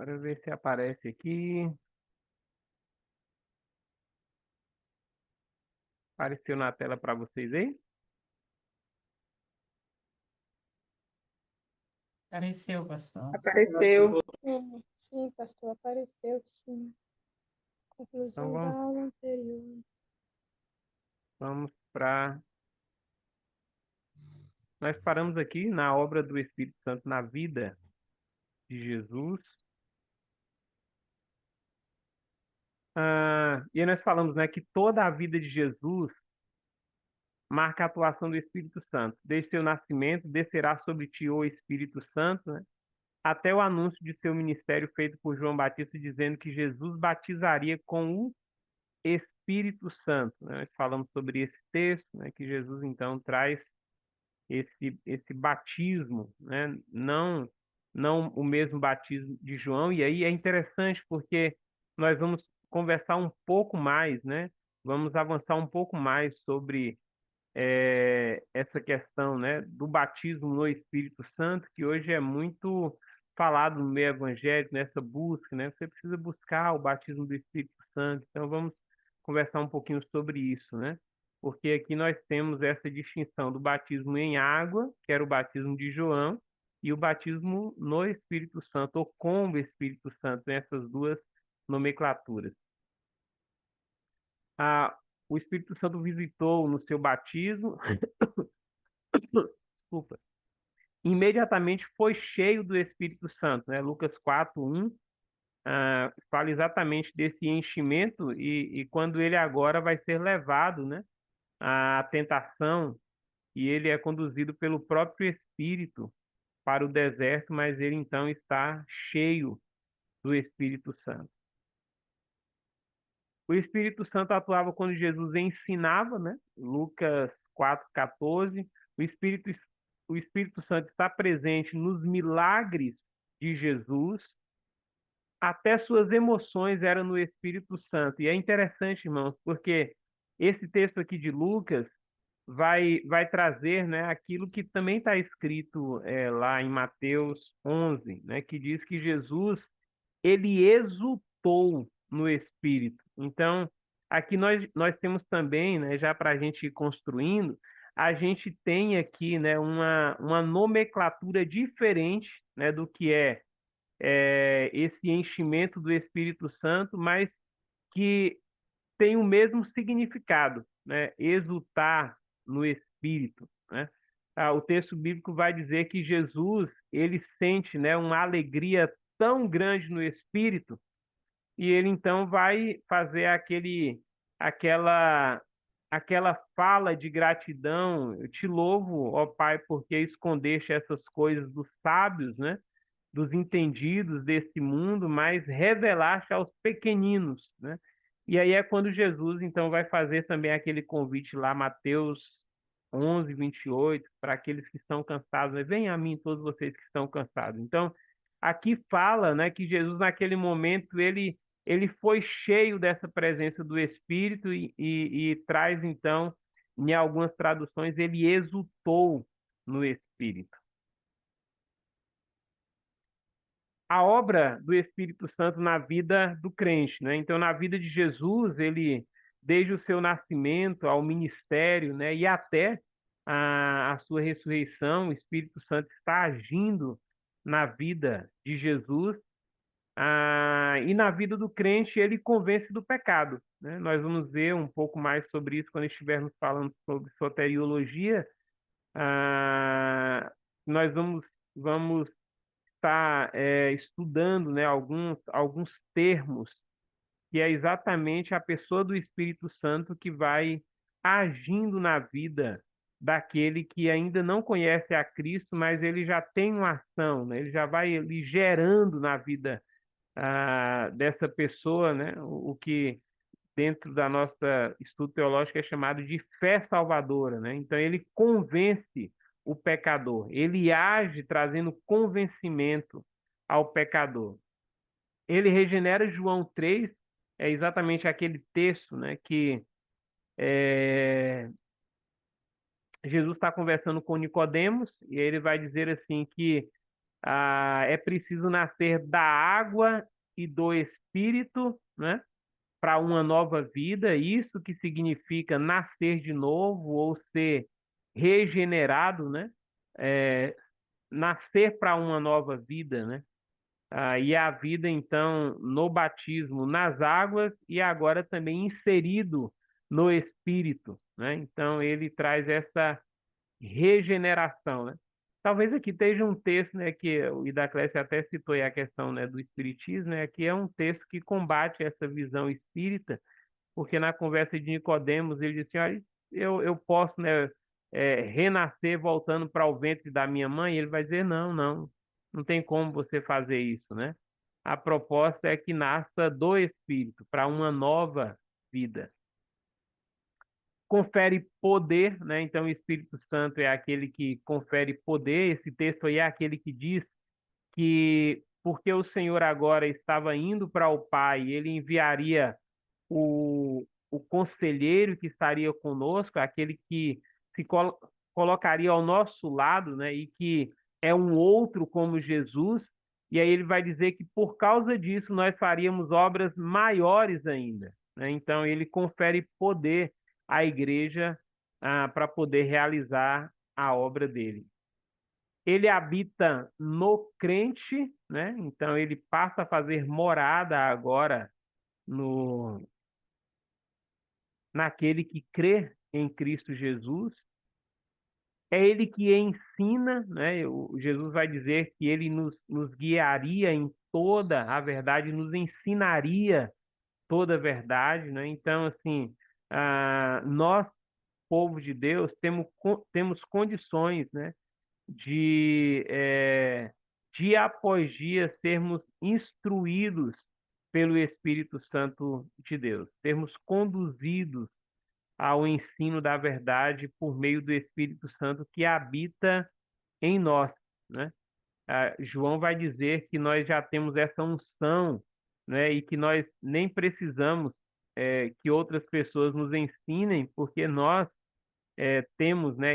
Para ver se aparece aqui. Apareceu na tela para vocês aí? Apareceu, pastor. Apareceu. Sim, pastor, apareceu, sim. Então Conclusão da aula anterior. vamos para. Nós paramos aqui na obra do Espírito Santo na vida de Jesus. E aí nós falamos, né, que toda a vida de Jesus marca a atuação do Espírito Santo. Desde seu nascimento, descerá sobre ti o Espírito Santo, né, até o anúncio de seu ministério feito por João Batista, dizendo que Jesus batizaria com o Espírito Santo, né? Nós falamos sobre esse texto, né, que Jesus então traz esse batismo, né? Não o mesmo batismo de João. E aí é interessante porque nós vamos conversar um pouco mais, né? Vamos avançar um pouco mais sobre essa questão, né, do batismo no Espírito Santo, que hoje é muito falado no meio evangélico, nessa busca, né? Você precisa buscar o batismo do Espírito Santo. Então vamos conversar um pouquinho sobre isso, né? Porque aqui nós temos essa distinção do batismo em água, que era o batismo de João, e o batismo no Espírito Santo, ou com o Espírito Santo, nessas duas nomenclaturas. Ah, o Espírito Santo visitou no seu batismo, desculpa, imediatamente foi cheio do Espírito Santo, né? Lucas 4:1 fala exatamente desse enchimento e quando ele agora vai ser levado, né, à tentação, e ele é conduzido pelo próprio Espírito para o deserto, mas ele então está cheio do Espírito Santo. O Espírito Santo atuava quando Jesus ensinava, né? Lucas 4:14. O Espírito, o Espírito Santo está presente nos milagres de Jesus. Até suas emoções eram no Espírito Santo. E é interessante, irmãos, porque esse texto aqui de Lucas vai trazer, né, aquilo que também está escrito lá em Mateus 11, né, que diz que Jesus ele exultou no Espírito. Então, aqui nós temos também, né, já para a gente ir construindo, a gente tem aqui, né, uma nomenclatura diferente, né, do que esse enchimento do Espírito Santo, mas que tem o mesmo significado, né? Exultar no Espírito, né? O texto bíblico vai dizer que Jesus ele sente, né, uma alegria tão grande no Espírito e ele então vai fazer aquela aquela fala de gratidão. Eu te louvo, ó Pai, porque escondeste essas coisas dos sábios, né? Dos entendidos desse mundo, mas revelaste aos pequeninos, né? E aí é quando Jesus, então, vai fazer também aquele convite lá, Mateus 11:28, para aqueles que estão cansados, né? Venham a mim todos vocês que estão cansados. Então, aqui fala, né, que Jesus, naquele momento, ele foi cheio dessa presença do Espírito e traz, então, em algumas traduções, ele exultou no Espírito. A obra do Espírito Santo na vida do crente, né? Então, na vida de Jesus, ele, desde o seu nascimento ao ministério, né, e até a sua ressurreição, o Espírito Santo está agindo na vida de Jesus, e na vida do crente ele convence do pecado, né? Nós vamos ver um pouco mais sobre isso quando estivermos falando sobre soteriologia. Nós vamos está estudando, né, alguns termos, que é exatamente a pessoa do Espírito Santo que vai agindo na vida daquele que ainda não conhece a Cristo, mas ele já tem uma ação, né? Ele já vai ali gerando na vida dessa pessoa, né, o que dentro da nossa estudo teológico é chamado de fé salvadora, né? Então ele convence o pecador, ele age trazendo convencimento ao pecador. Ele regenera João 3, é exatamente aquele texto, né, que Jesus está conversando com Nicodemos e ele vai dizer assim que é preciso nascer da água e do Espírito, né? Para uma nova vida, isso que significa nascer de novo ou ser regenerado, né? É, nascer para uma nova vida, né? E a vida, então, no batismo nas águas e agora também inserido no Espírito, né? Então, ele traz essa regeneração, né? Talvez aqui esteja um texto, né, que o Idaclésia até citou aí a questão, né, do espiritismo, né, que é um texto que combate essa visão espírita, porque na conversa de Nicodemos ele disse, olha, eu posso, né, renascer voltando para o ventre da minha mãe? E ele vai dizer, não, não, não tem como você fazer isso, né? A proposta é que nasça do Espírito para uma nova vida. Confere poder, né? Então o Espírito Santo é aquele que confere poder. Esse texto aí é aquele que diz que porque o Senhor agora estava indo para o Pai, ele enviaria o conselheiro que estaria conosco, aquele que se colocaria ao nosso lado, né, e que é um outro como Jesus, e aí ele vai dizer que por causa disso nós faríamos obras maiores ainda, né? Então ele confere poder à igreja para poder realizar a obra dele. Ele habita no crente, né? Então ele passa a fazer morada agora no naquele que crê em Cristo Jesus. É ele que ensina, né? Jesus vai dizer que ele nos guiaria em toda a verdade, nos ensinaria toda a verdade, né? Então, assim, nós, povo de Deus, temos condições, né, dia após dia, sermos instruídos pelo Espírito Santo de Deus, sermos conduzidos ao ensino da verdade por meio do Espírito Santo que habita em nós, né? João vai dizer que nós já temos essa unção, né? E que nós nem precisamos que outras pessoas nos ensinem, porque nós temos, né,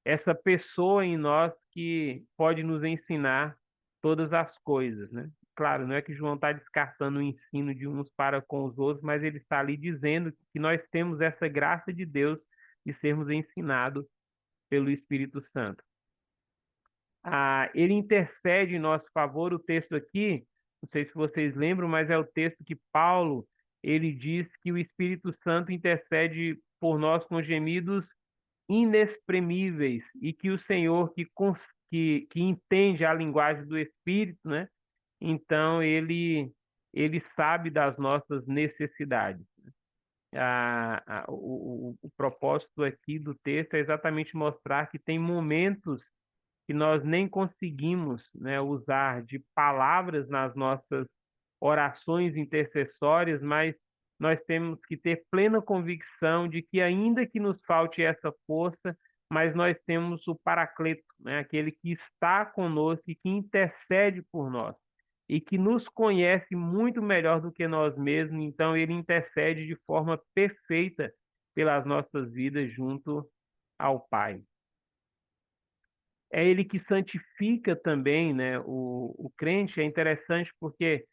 essa pessoa em nós que pode nos ensinar todas as coisas, né? Claro, não é que João está descartando o ensino de uns para com os outros, mas ele está ali dizendo que nós temos essa graça de Deus de sermos ensinados pelo Espírito Santo. Ele intercede em nosso favor. O texto aqui, não sei se vocês lembram, mas é o texto que Paulo ele diz que o Espírito Santo intercede por nós com gemidos inexprimíveis e que o Senhor que entende a linguagem do Espírito, né? Então ele sabe das nossas necessidades. O propósito aqui do texto é exatamente mostrar que tem momentos que nós nem conseguimos, né, usar de palavras nas nossas orações intercessórias, mas nós temos que ter plena convicção de que, ainda que nos falte essa força, mas nós temos o Paracleto, né, aquele que está conosco e que intercede por nós e que nos conhece muito melhor do que nós mesmos, então ele intercede de forma perfeita pelas nossas vidas junto ao Pai. É ele que santifica também, né, o crente. É interessante porque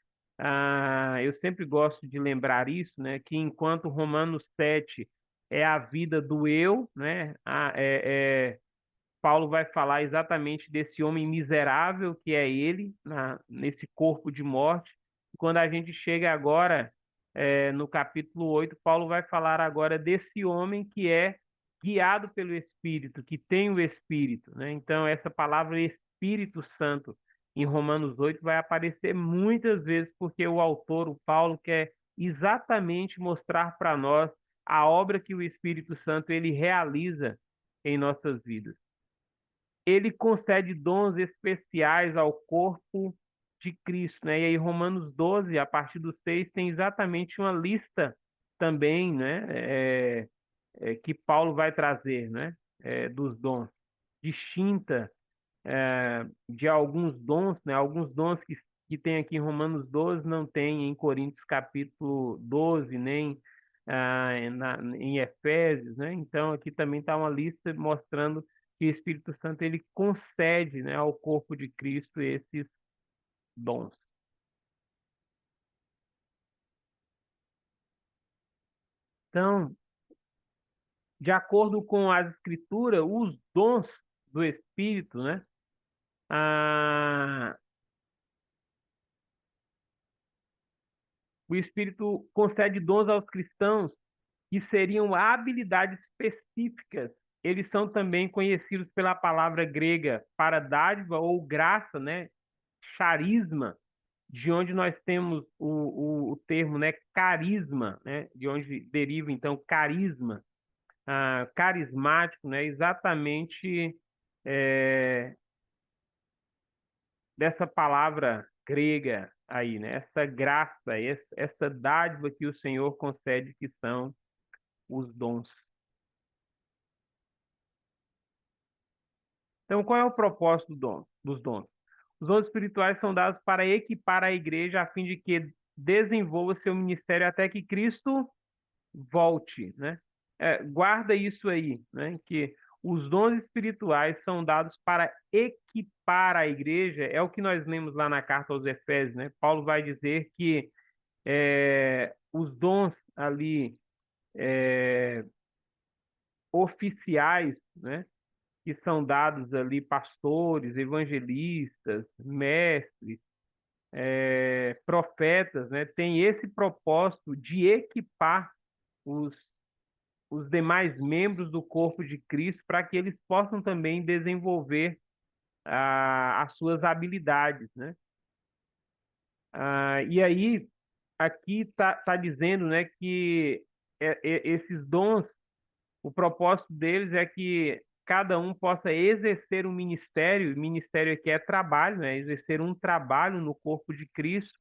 eu sempre gosto de lembrar isso, né, que enquanto Romanos 7 é a vida do eu, né, Paulo vai falar exatamente desse homem miserável que é ele, nesse corpo de morte. Quando a gente chega agora no capítulo 8, Paulo vai falar agora desse homem que é guiado pelo Espírito, que tem o Espírito, né? Então, essa palavra Espírito Santo em Romanos 8 vai aparecer muitas vezes, porque o autor, o Paulo, quer exatamente mostrar para nós a obra que o Espírito Santo ele realiza em nossas vidas. Ele concede dons especiais ao corpo de Cristo, né? E aí Romanos 12, a partir do 6, tem exatamente uma lista também, né? Que Paulo vai trazer, né? Dos dons, distinta de alguns dons, né? Alguns dons que tem aqui em Romanos 12 não tem em Coríntios capítulo 12, nem em Efésios, né? Então aqui também está uma lista mostrando que o Espírito Santo ele concede, né, ao corpo de Cristo esses dons. Então, de acordo com as Escrituras, os dons do Espírito, né, o Espírito concede dons aos cristãos que seriam habilidades específicas. Eles são também conhecidos pela palavra grega para dádiva ou graça, né, charisma, de onde nós temos o termo, né, carisma, né, de onde deriva então carisma, carismático, né, exatamente dessa palavra grega aí, né, essa graça, essa dádiva que o Senhor concede, que são os dons. Então, qual é o propósito dos dons? Os dons espirituais são dados para equipar a igreja a fim de que desenvolva seu ministério até que Cristo volte, né? Guarda isso aí, né? Que os dons espirituais são dados para equipar a igreja, é o que nós lemos lá na carta aos Efésios, né? Paulo vai dizer que os dons ali oficiais, né? Que são dados ali pastores, evangelistas, mestres, profetas, né? Tem esse propósito de equipar os os demais membros do corpo de Cristo para que eles possam também desenvolver as suas habilidades, né? E aí, aqui tá dizendo, né, que esses dons, o propósito deles é que cada um possa exercer um ministério, ministério aqui é trabalho, né, exercer um trabalho no corpo de Cristo,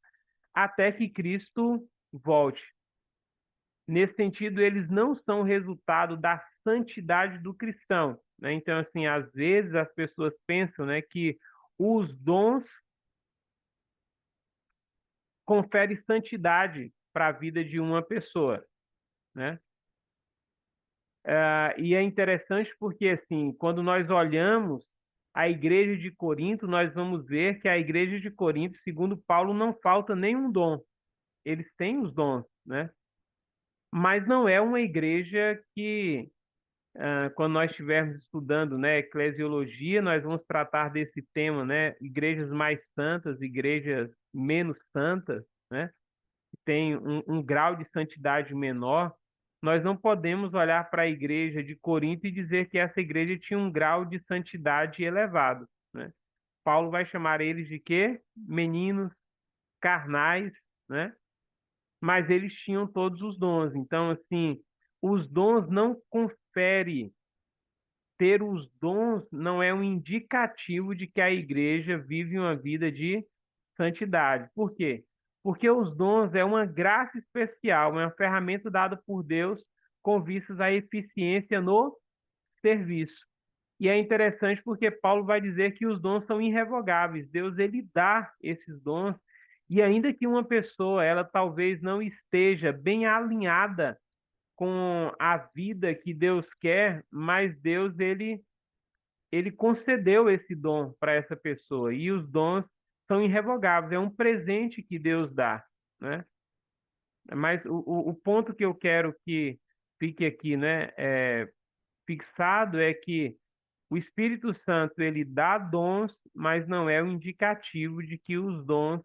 até que Cristo volte. Nesse sentido, eles não são resultado da santidade do cristão, né? Então, assim, às vezes as pessoas pensam, né, que os dons conferem santidade para a vida de uma pessoa, né? E é interessante porque, assim, quando nós olhamos a igreja de Corinto, nós vamos ver que a igreja de Corinto, segundo Paulo, não falta nenhum dom. Eles têm os dons, né? Mas não é uma igreja que quando nós estivermos estudando, né, eclesiologia, nós vamos tratar desse tema, né, igrejas mais santas, igrejas menos santas, né, que tem um grau de santidade menor. Nós não podemos olhar para a igreja de Corinto e dizer que essa igreja tinha um grau de santidade elevado, né? Paulo vai chamar eles de quê? Meninos carnais, né? Mas eles tinham todos os dons. Então, assim, os dons não conferem. Ter os dons não é um indicativo de que a igreja vive uma vida de santidade. Por quê? Porque os dons é uma graça especial, é uma ferramenta dada por Deus com vistas à eficiência no serviço. E é interessante porque Paulo vai dizer que os dons são irrevogáveis. Deus ele dá esses dons e ainda que uma pessoa ela talvez não esteja bem alinhada com a vida que Deus quer, mas Deus ele concedeu esse dom para essa pessoa e os dons são irrevogáveis, é um presente que Deus dá, né? Mas o ponto que eu quero que fique aqui, né, fixado é que o Espírito Santo ele dá dons, mas não é um indicativo de que os dons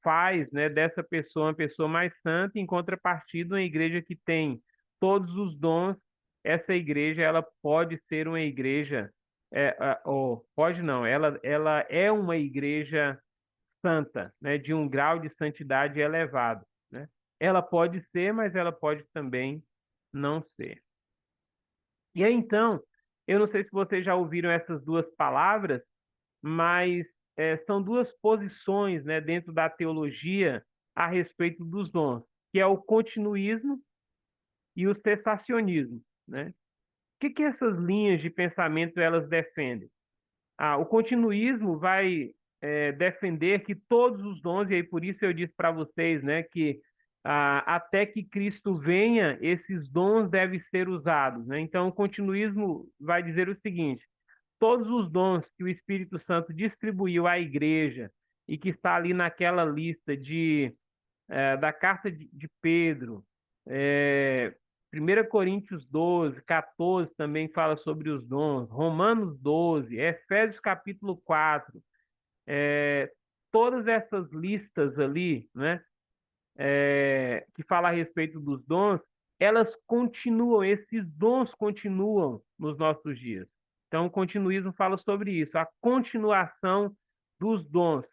faz, né, dessa pessoa uma pessoa mais santa. Em contrapartida, uma igreja que tem todos os dons, essa igreja ela pode ser uma igreja, ou pode não, ela é uma igreja santa, né, de um grau de santidade elevado, né? Ela pode ser, mas ela pode também não ser. E aí, então, eu não sei se vocês já ouviram essas duas palavras, mas são duas posições, né, dentro da teologia a respeito dos dons, que é o continuismo e o cessacionismo, né? O que essas linhas de pensamento elas defendem? O continuismo vai defender que todos os dons, e aí por isso eu disse para vocês, né, que até que Cristo venha, esses dons devem ser usados, né? Então, o continuismo vai dizer o seguinte: todos os dons que o Espírito Santo distribuiu à igreja e que está ali naquela lista da carta de Pedro, é, 1 Coríntios 12, 14 também fala sobre os dons, Romanos 12, Efésios capítulo 4, todas essas listas ali, né, que fala a respeito dos dons, elas continuam, esses dons continuam nos nossos dias. Então, o continuismo fala sobre isso, a continuação dos dons.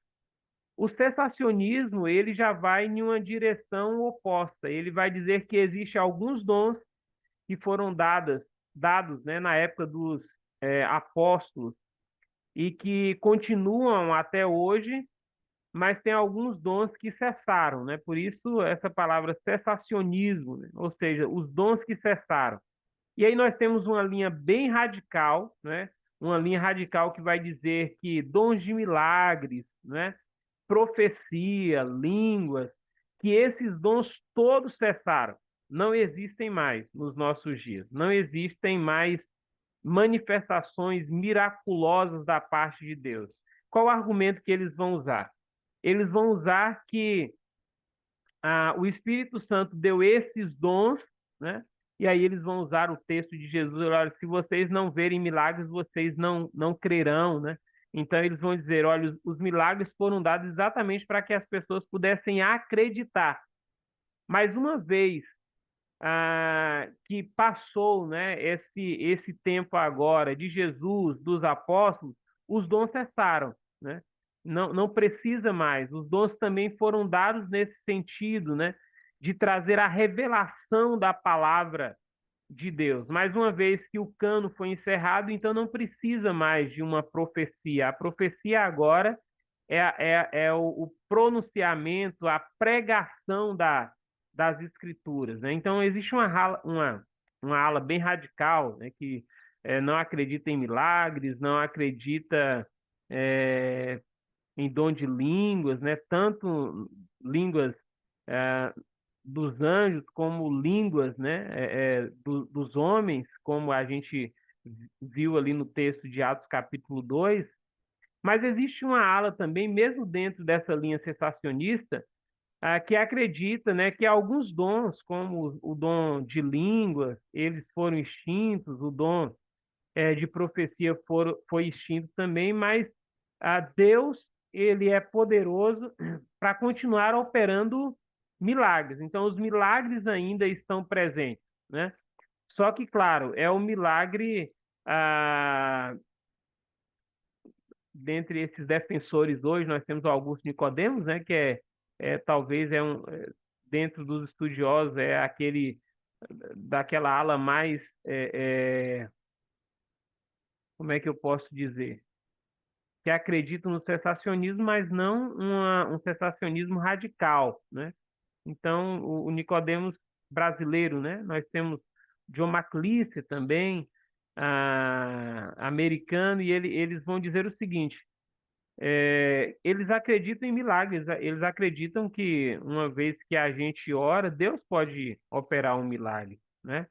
O cessacionismo, ele já vai em uma direção oposta. Ele vai dizer que existem alguns dons que foram dados, né, na época dos apóstolos e que continuam até hoje, mas tem alguns dons que cessaram, né? Por isso essa palavra cessacionismo, né? Ou seja, os dons que cessaram. E aí nós temos uma linha bem radical, né? Uma linha radical que vai dizer que dons de milagres, né? Profecia, línguas, que esses dons todos cessaram, não existem mais nos nossos dias, não existem mais manifestações miraculosas da parte de Deus. Qual o argumento que eles vão usar? Eles vão usar que o Espírito Santo deu esses dons, né? E aí eles vão usar o texto de Jesus, olha, se vocês não verem milagres, vocês não crerão, né? Então eles vão dizer, olha, os milagres foram dados exatamente para que as pessoas pudessem acreditar. Mas uma vez que passou, né, esse tempo agora de Jesus, dos apóstolos, os dons cessaram, né? Não precisa mais. Os dons também foram dados nesse sentido, né, de trazer a revelação da palavra de Deus. Mais uma vez que o cano foi encerrado, então não precisa mais de uma profecia. A profecia agora é o pronunciamento, a pregação das escrituras, né? Então existe uma ala bem radical, né, que não acredita em milagres, não acredita em dom de línguas, né? Tanto línguas é, dos anjos como línguas, né? Dos homens, como a gente viu ali no texto de Atos capítulo 2. Mas existe uma ala também, mesmo dentro dessa linha cessacionista, que acredita, né, que alguns dons, como o dom de línguas, eles foram extintos, o dom de profecia foi extinto também, mas Deus, ele é poderoso para continuar operando milagres. Então, os milagres ainda estão presentes, né? Só que, claro, é o milagre, dentre esses defensores hoje, nós temos o Augusto Nicodemos, né, que talvez dentro dos estudiosos, é aquele daquela ala mais, como é que eu posso dizer? Que acreditam no cessacionismo, mas não um cessacionismo radical, né? Então, o Nicodemos brasileiro, né? Nós temos John McLeese também, americano, e eles vão dizer o seguinte: eles acreditam em milagres, eles acreditam que uma vez que a gente ora, Deus pode operar um milagre, né?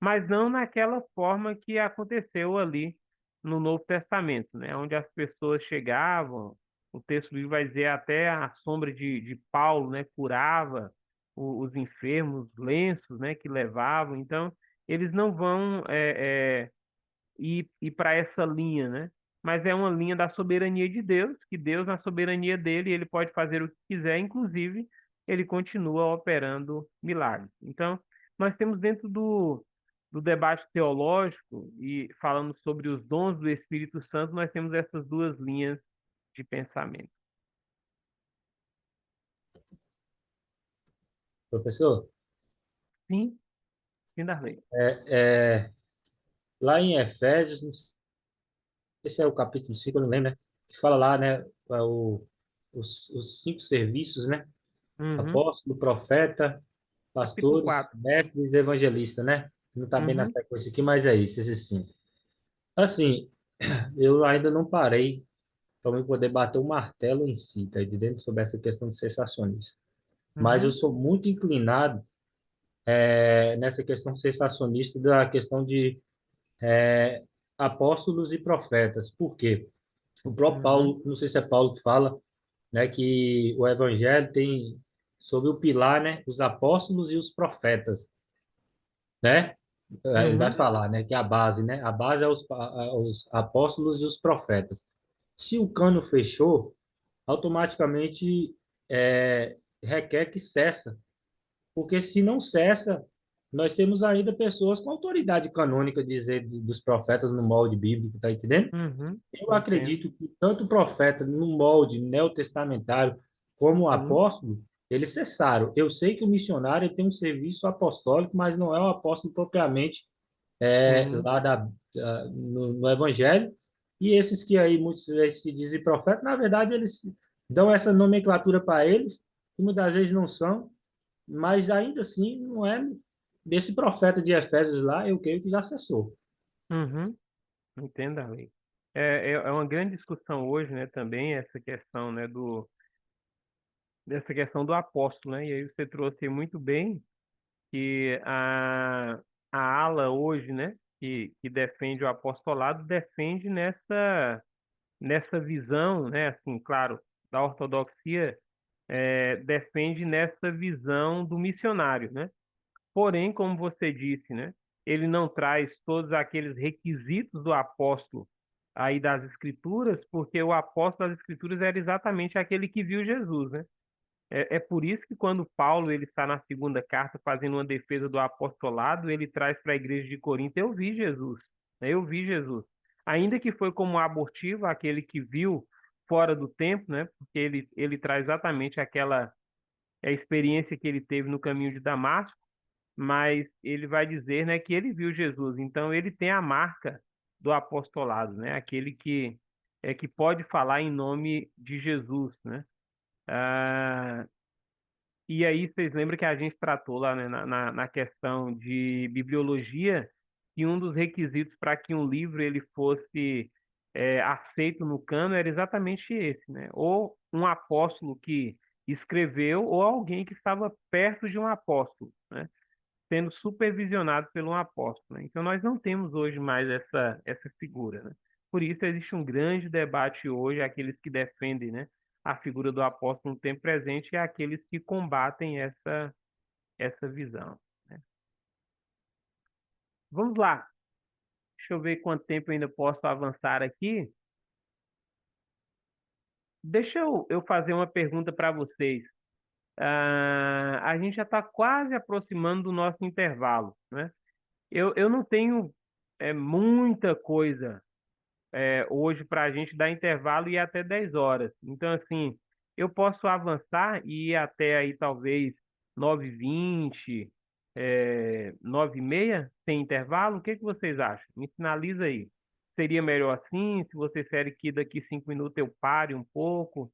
Mas não naquela forma que aconteceu ali no Novo Testamento, né? Onde as pessoas chegavam, o texto bíblico vai dizer até a sombra de Paulo, né? Curava os enfermos, lenços, né? Que levavam. Então, eles não vão ir para essa linha, né? Mas é uma linha da soberania de Deus, que Deus, na soberania dele, ele pode fazer o que quiser, inclusive, ele continua operando milagres. Então, nós temos dentro do debate teológico e falando sobre os dons do Espírito Santo, nós temos essas duas linhas de pensamento. Professor, Sim, sim, Darley. lá em Efésios, não sei se é o capítulo 5, eu não lembro, né? Que fala lá, né? Os 5 serviços, né? Uhum. Apóstolo, profeta, Capítulo pastores, 4. mestres e evangelistas, né? Não está bem na Uhum. sequência aqui, mas é isso, esses 5. Assim, eu ainda não parei para eu poder bater o martelo em si, tá entendendo? Sobre essa questão de sensacionismo. Mas eu Uhum. sou muito inclinado nessa questão sensacionista da questão de apóstolos e profetas. Por quê? O próprio Uhum. Paulo, não sei se é Paulo que fala, né, que o evangelho tem sobre o pilar, né, os apóstolos e os profetas, né? Ele vai Uhum. falar, né, que é a base, né? A base é os apóstolos e os profetas. Se o cano fechou, automaticamente requer que cessa, porque se não cessa, nós temos ainda pessoas com autoridade canônica de dizer dos profetas no molde bíblico, tá entendendo? Uhum. Eu Entendo. acredito que tanto o profeta no molde neotestamentário como o Sim. apóstolo, eles cessaram. Eu sei que o missionário ele tem um serviço apostólico, mas não é um apóstolo propriamente Sim. lá no Evangelho. E esses que aí muitas vezes se dizem profetas, na verdade, eles dão essa nomenclatura para eles, que muitas vezes não são, mas ainda assim não é desse profeta de Efésios lá, eu creio que já cessou. Uhum. Entendo, Ale. É uma grande discussão hoje, né, também, essa questão, né, dessa questão do apóstolo, né? E aí você trouxe muito bem que a ala hoje, né, que defende o apostolado, defende nessa visão, né, assim, claro, da ortodoxia, defende nessa visão do missionário, né? Porém, como você disse, né, ele não traz todos aqueles requisitos do apóstolo aí das Escrituras, porque o apóstolo das Escrituras era exatamente aquele que viu Jesus, né? É por isso que quando Paulo ele está na segunda carta fazendo uma defesa do apostolado, ele traz para a igreja de Corinto, eu vi Jesus, né? Eu vi Jesus. Ainda que foi como abortivo, aquele que viu fora do tempo, né? Porque ele traz exatamente aquela experiência que ele teve no caminho de Damasco, mas ele vai dizer, né, que ele viu Jesus. Então ele tem a marca do apostolado, né? Aquele que pode falar em nome de Jesus, né? Ah, e aí vocês lembram que a gente tratou lá, né, na questão de bibliologia, que um dos requisitos para que um livro ele fosse aceito no cano era exatamente esse, né? Ou um apóstolo que escreveu, ou alguém que estava perto de um apóstolo, né? Sendo supervisionado por um apóstolo, né? Então nós não temos hoje mais essa figura, né? Por isso existe um grande debate hoje, aqueles que defendem, né, a figura do apóstolo no tempo presente e aqueles que combatem essa visão, né? Vamos lá, deixa eu ver quanto tempo eu ainda posso avançar aqui. Deixa eu fazer uma pergunta para vocês. A gente já está quase aproximando do nosso intervalo, né? Eu não tenho muita coisa hoje para a gente dar intervalo e ir até 10 horas. Então, assim, eu posso avançar e ir até aí talvez 9h20, 9h30, sem intervalo? O que que vocês acham? Me sinaliza aí. Seria melhor assim? Se você quer que daqui 5 minutos eu pare um pouco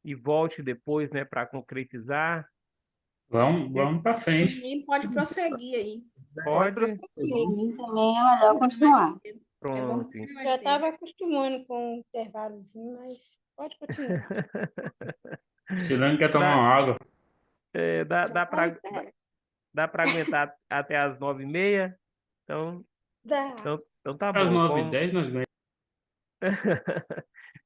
e volte depois, né, para concretizar? Que- Vamos para frente. Ninguém pode prosseguir aí. Pode Pode? prosseguir. Para mim também é melhor continuar. É bom Pronto. que termine Já mais cedo. estava acostumando com o intervalozinho, mas pode continuar. Cirane quer tomar Dá, uma água. dá, Já dá tá para até. dá para aguentar até as 9h30? Então, Dá. então tá Às bom. 9h10 nós ganhamos.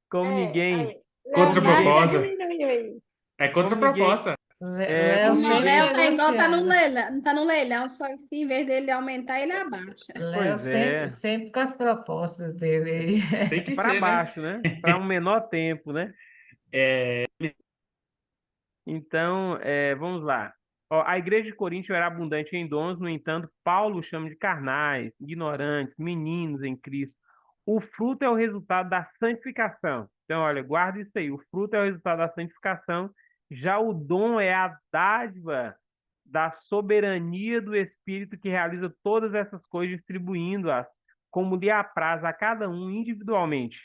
Como ninguém, Aí, como Leonardo já ninguém, Contraproposta. diminuiu aí. É como ninguém, contraproposta. O como meu ninguém, Léo tá igual tá no leilão, não tá no leilão, só que em vez dele aumentar, ele abaixa. Léo pois sempre, é, sempre com as propostas dele. Tem que para ser, né? baixo, né? Para um menor tempo, né? Então, vamos lá. Ó, a igreja de Corinto era abundante em dons, no entanto, Paulo chama de carnais, ignorantes, meninos em Cristo. O fruto é o resultado da santificação. Então, olha, guarda isso aí. O fruto é o resultado da santificação. Já o dom é a dádiva da soberania do Espírito que realiza todas essas coisas, distribuindo-as como lhe apraz a cada um individualmente,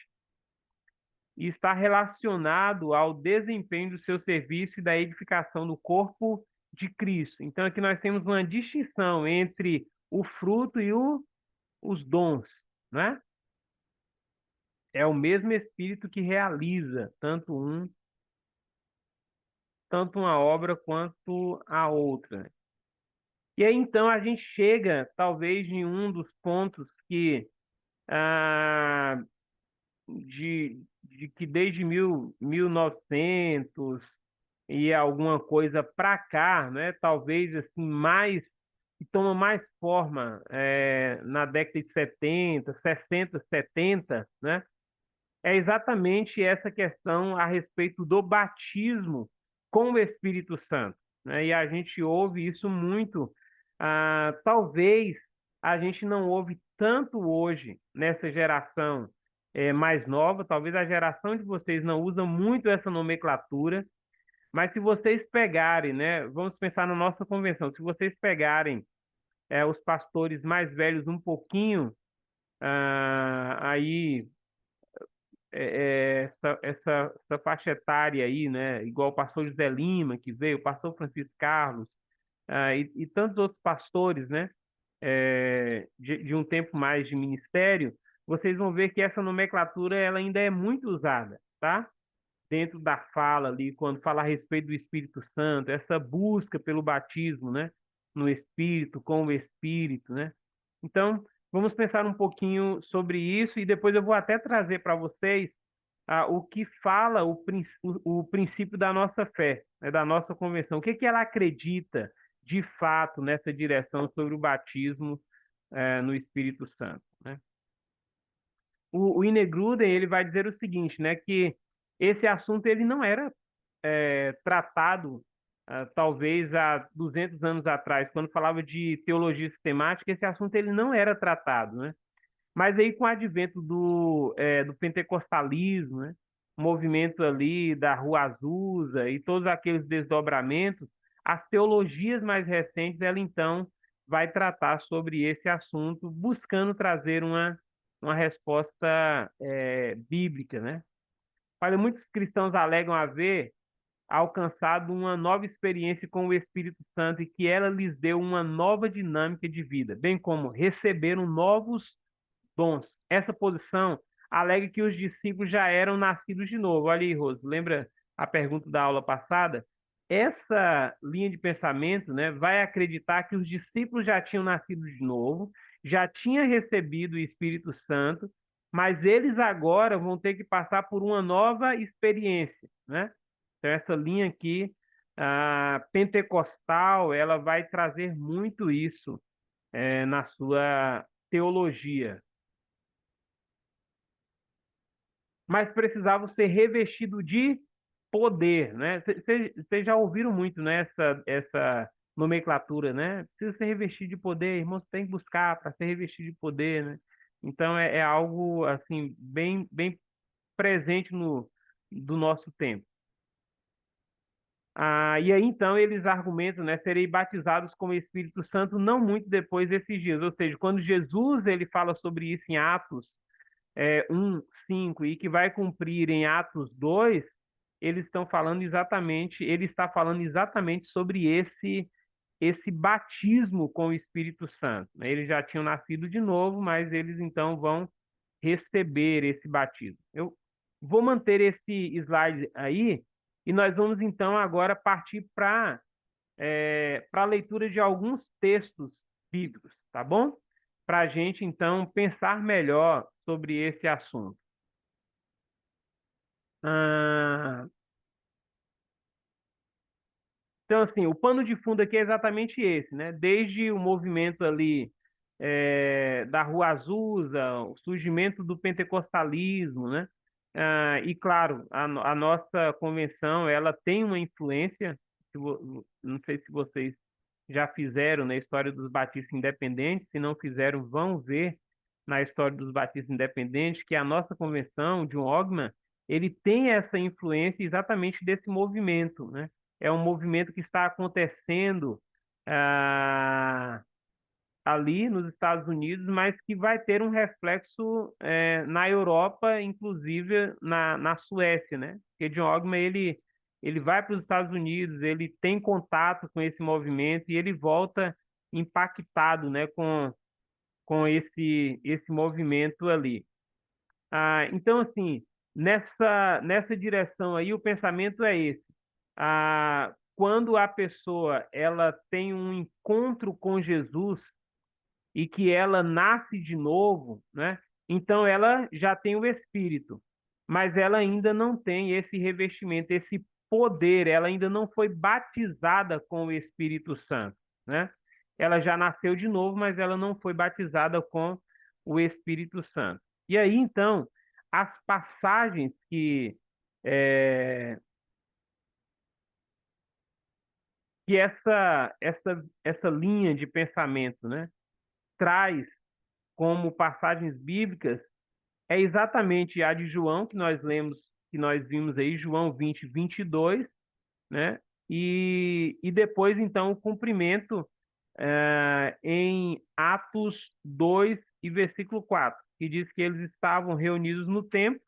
e está relacionado ao desempenho do seu serviço e da edificação do corpo de Cristo. Então, aqui nós temos uma distinção entre o fruto e os dons, né? É o mesmo Espírito que realiza tanto uma obra quanto a outra. E aí, então, a gente chega, talvez, em um dos pontos que ah, de que desde 1900 e alguma coisa para cá, né, talvez assim mais que toma mais forma na década de 70, 60, 70, né, é exatamente essa questão a respeito do batismo com o Espírito Santo, né? E a gente ouve isso muito. Talvez a gente não ouve tanto hoje nessa geração mais nova. Talvez a geração de vocês não usa muito essa nomenclatura, mas se vocês pegarem, né? Vamos pensar na nossa convenção. Se vocês pegarem os pastores mais velhos um pouquinho aí essa faixa etária aí, né? Igual o pastor José Lima, que veio, o pastor Francisco Carlos, e tantos outros pastores, né? De um tempo mais de ministério, vocês vão ver que essa nomenclatura ela ainda é muito usada, tá? Dentro da fala ali, quando fala a respeito do Espírito Santo, essa busca pelo batismo, né? No Espírito, com o Espírito, né? Então, vamos pensar um pouquinho sobre isso e depois eu vou até trazer para vocês o que fala o princípio da nossa fé, né, da nossa convenção. O que que ela acredita de fato nessa direção sobre o batismo no Espírito Santo, né? O Ine Gruden, ele vai dizer o seguinte, né, que esse assunto ele não era tratado talvez há 200 anos atrás, quando falava de teologia sistemática, esse assunto ele não era tratado, né? Mas aí com o advento do pentecostalismo, né? O movimento ali da Rua Azusa e todos aqueles desdobramentos, as teologias mais recentes, ela então vai tratar sobre esse assunto, buscando trazer uma resposta bíblica, né? Olha, muitos cristãos alegam haver alcançado uma nova experiência com o Espírito Santo e que ela lhes deu uma nova dinâmica de vida, bem como receberam novos dons. Essa posição alega que os discípulos já eram nascidos de novo. Olha aí, Rose, lembra a pergunta da aula passada? Essa linha de pensamento, né, vai acreditar que os discípulos já tinham nascido de novo, já tinham recebido o Espírito Santo, mas eles agora vão ter que passar por uma nova experiência, né? Então, essa linha aqui, pentecostal, ela vai trazer muito isso na sua teologia. Mas precisavam ser revestidos de poder, né? Vocês já ouviram muito, né, essa nomenclatura, né? Precisa ser revestido de poder, irmãos, tem que buscar para ser revestido de poder, né? Então é algo assim bem, bem presente do nosso tempo. E aí então eles argumentam, né, serei batizados com o Espírito Santo não muito depois desses dias, ou seja, quando Jesus ele fala sobre isso em Atos 1, 5 e que vai cumprir em Atos 2, ele está falando exatamente sobre esse batismo com o Espírito Santo, né? Eles já tinham nascido de novo, mas eles então vão receber esse batismo. Eu vou manter esse slide aí e nós vamos então agora partir para a leitura de alguns textos bíblicos, tá bom? Para a gente, então, pensar melhor sobre esse assunto. Ah, então, assim, o pano de fundo aqui é exatamente esse, né? Desde o movimento ali da Rua Azusa, o surgimento do pentecostalismo, né? E, claro, a nossa convenção, ela tem uma influência, não sei se vocês já fizeram na história dos batistas independentes, se não fizeram, vão ver na história dos batistas independentes que a nossa convenção, de Ogman, ele tem essa influência exatamente desse movimento, né? É um movimento que está acontecendo ali nos Estados Unidos, mas que vai ter um reflexo na Europa, inclusive na Suécia, né? Porque John Ogman, ele vai para os Estados Unidos, ele tem contato com esse movimento e ele volta impactado, né, com esse movimento ali. Então, assim, nessa direção aí, o pensamento é esse. Quando a pessoa ela tem um encontro com Jesus e que ela nasce de novo, né? Então ela já tem o Espírito, mas ela ainda não tem esse revestimento, esse poder, ela ainda não foi batizada com o Espírito Santo, né? Ela já nasceu de novo, mas ela não foi batizada com o Espírito Santo. E aí, então, as passagens é, que essa linha de pensamento, né, traz como passagens bíblicas é exatamente a de João, que nós lemos, que nós vimos aí, João 20, 22, né? E depois, então, o cumprimento em Atos 2 e versículo 4, que diz que eles estavam reunidos no templo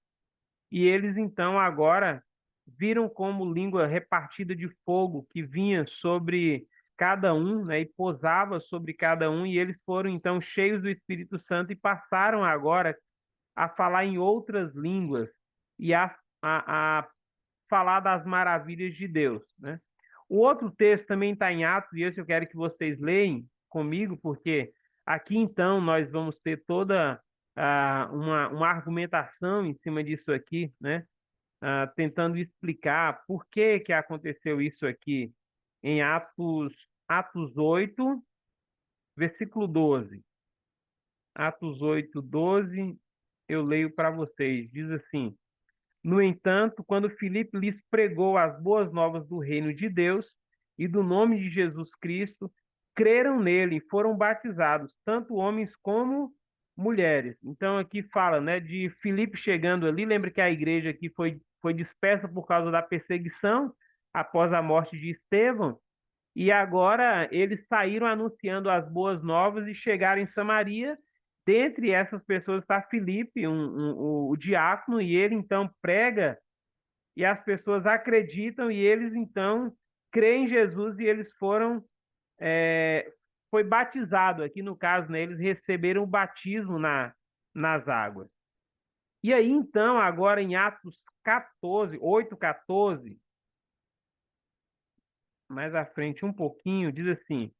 e eles, então, agora viram como língua repartida de fogo que vinha sobre cada um, né, e pousava sobre cada um, e eles foram, então, cheios do Espírito Santo e passaram agora a falar em outras línguas e a falar das maravilhas de Deus, né? O outro texto também está em Atos, e esse eu quero que vocês leem comigo, porque aqui então nós vamos ter toda uma argumentação em cima disso aqui, né? Tentando explicar por que que aconteceu isso aqui em Atos 8, versículo 12. Atos 8, 12, eu leio para vocês. Diz assim: No entanto, quando Filipe lhes pregou as boas novas do reino de Deus e do nome de Jesus Cristo, creram nele e foram batizados, tanto homens como mulheres. Então aqui fala, né, de Filipe chegando ali. Lembra que a igreja aqui foi dispersa por causa da perseguição após a morte de Estevão, e agora eles saíram anunciando as boas novas e chegaram em Samaria. Dentre essas pessoas está Filipe, o diácono, e ele então prega e as pessoas acreditam e eles então creem em Jesus e eles foi batizado aqui no caso, né, eles receberam o batismo nas águas. E aí então, agora em Atos 14, 8, 14, mais à frente um pouquinho, diz assim: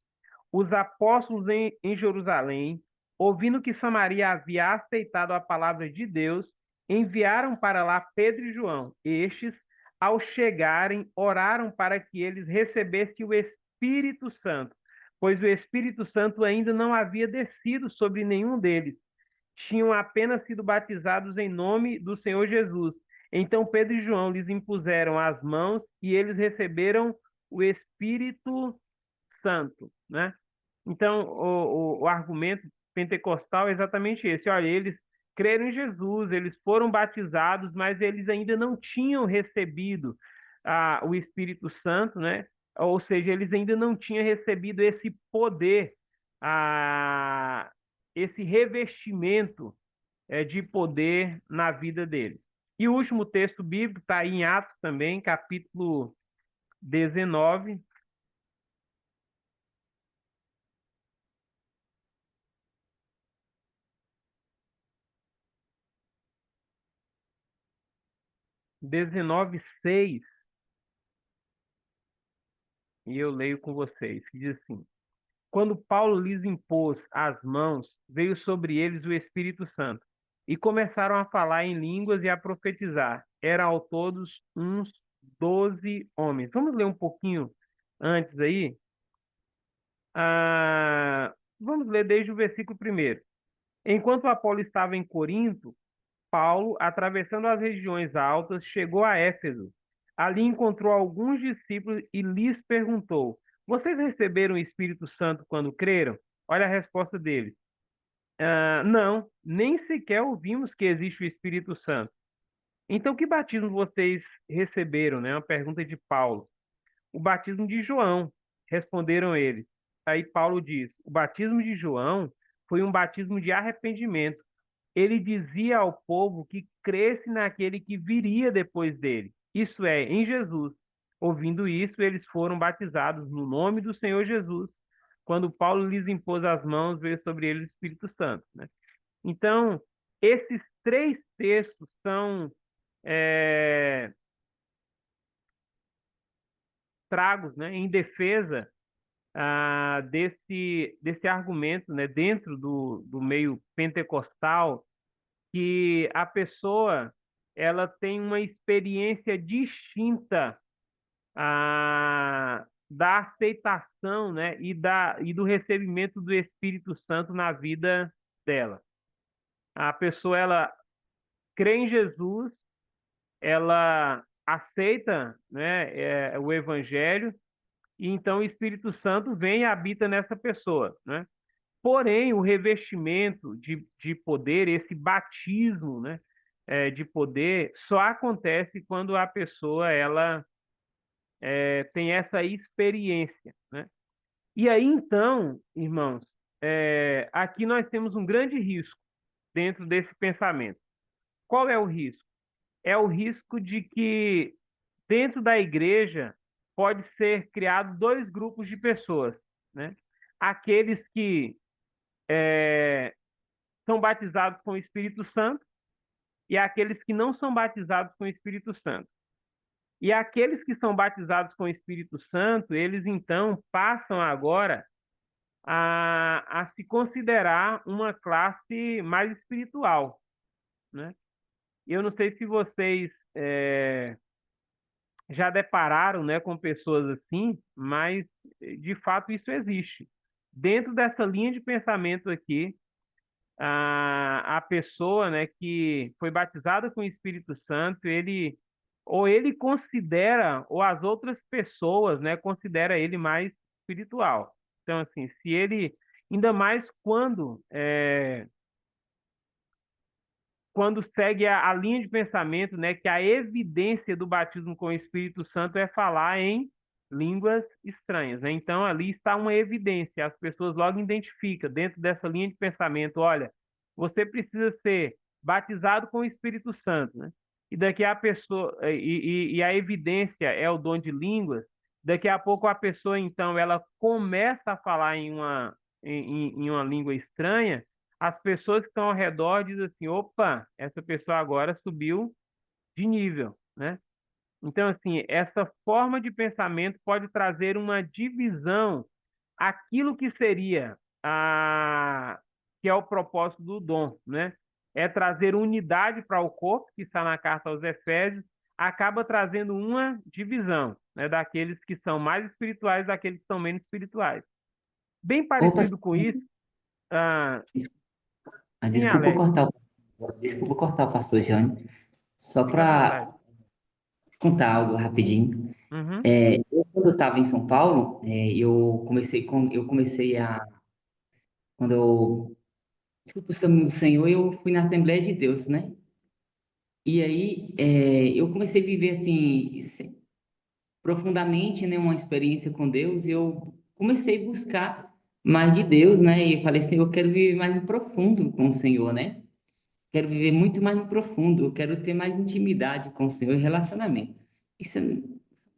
os apóstolos em Jerusalém, ouvindo que Samaria havia aceitado a palavra de Deus, enviaram para lá Pedro e João. Estes, ao chegarem, oraram para que eles recebessem o Espírito Santo, pois o Espírito Santo ainda não havia descido sobre nenhum deles. Tinham apenas sido batizados em nome do Senhor Jesus. Então Pedro e João lhes impuseram as mãos e eles receberam o Espírito Santo, né? Então, o argumento pentecostal é exatamente esse. Olha, eles creram em Jesus, eles foram batizados, mas eles ainda não tinham recebido o Espírito Santo, né? Ou seja, eles ainda não tinham recebido esse poder, esse revestimento de poder na vida deles. E o último texto bíblico está em Atos também, capítulo 19, 19:6, e eu leio com vocês, que diz assim: Quando Paulo lhes impôs as mãos, veio sobre eles o Espírito Santo, e começaram a falar em línguas e a profetizar. Eram ao todos uns 12 homens. Vamos ler um pouquinho antes aí? Vamos ler desde o versículo 1. Enquanto Apolo estava em Corinto, Paulo, atravessando as regiões altas, chegou a Éfeso. Ali encontrou alguns discípulos e lhes perguntou: Vocês receberam o Espírito Santo quando creram? Olha a resposta deles: Não, nem sequer ouvimos que existe o Espírito Santo. Então, que batismo vocês receberam? Né? Uma pergunta de Paulo. O batismo de João, responderam eles. Aí Paulo diz: O batismo de João foi um batismo de arrependimento. Ele dizia ao povo que cresce naquele que viria depois dele, isso é, em Jesus. Ouvindo isso, eles foram batizados no nome do Senhor Jesus. Quando Paulo lhes impôs as mãos, veio sobre eles o Espírito Santo, né? Então, esses três textos são tragos, né, em defesa desse argumento, né, dentro do meio pentecostal, que a pessoa ela tem uma experiência distinta da aceitação, né, e do recebimento do Espírito Santo na vida dela. A pessoa ela crê em Jesus, ela aceita, né, o Evangelho, e então o Espírito Santo vem e habita nessa pessoa, né? Porém, o revestimento de poder, esse batismo, né, de poder, só acontece quando a pessoa ela tem essa experiência, né? E aí, então, irmãos, aqui nós temos um grande risco dentro desse pensamento. Qual é o risco? É o risco de que dentro da igreja pode ser criado dois grupos de pessoas, né? Aqueles que são batizados com o Espírito Santo e aqueles que não são batizados com o Espírito Santo. E aqueles que são batizados com o Espírito Santo, eles então passam agora a se considerar uma classe mais espiritual, né? Eu não sei se vocês já depararam, né, com pessoas assim, mas de fato isso existe. Dentro dessa linha de pensamento aqui, a pessoa, né, que foi batizada com o Espírito Santo, ele considera, ou as outras pessoas, né, considera ele mais espiritual. Então, assim, se ele, ainda mais quando segue a linha de pensamento, né, que a evidência do batismo com o Espírito Santo é falar em línguas estranhas, né? Então, ali está uma evidência, as pessoas logo identificam dentro dessa linha de pensamento, olha, você precisa ser batizado com o Espírito Santo, né? E daqui a pessoa, e a evidência é o dom de línguas, daqui a pouco a pessoa, então, ela começa a falar em uma língua estranha, as pessoas que estão ao redor dizem assim, opa, essa pessoa agora subiu de nível, né? Então, assim, essa forma de pensamento pode trazer uma divisão, aquilo que seria que é o propósito do dom, né? É trazer unidade para o corpo, que está na carta aos Efésios, acaba trazendo uma divisão, né? Daqueles que são mais espirituais, daqueles que são menos espirituais. Bem Ô, parecido com isso, des- sim, desculpa Alex, cortar o pastor Jânio, só fica à vontade. para contar algo rapidinho. Uhum. Quando eu estava em São Paulo, quando eu fui para os caminhos do Senhor, eu fui na Assembleia de Deus, né? E aí, eu comecei a viver assim, profundamente, né, uma experiência com Deus, e eu comecei a buscar mais de Deus, né? E eu falei assim, eu quero viver mais no profundo com o Senhor, né? Quero viver muito mais no profundo, eu quero ter mais intimidade com o Senhor e relacionamento. Isso é uma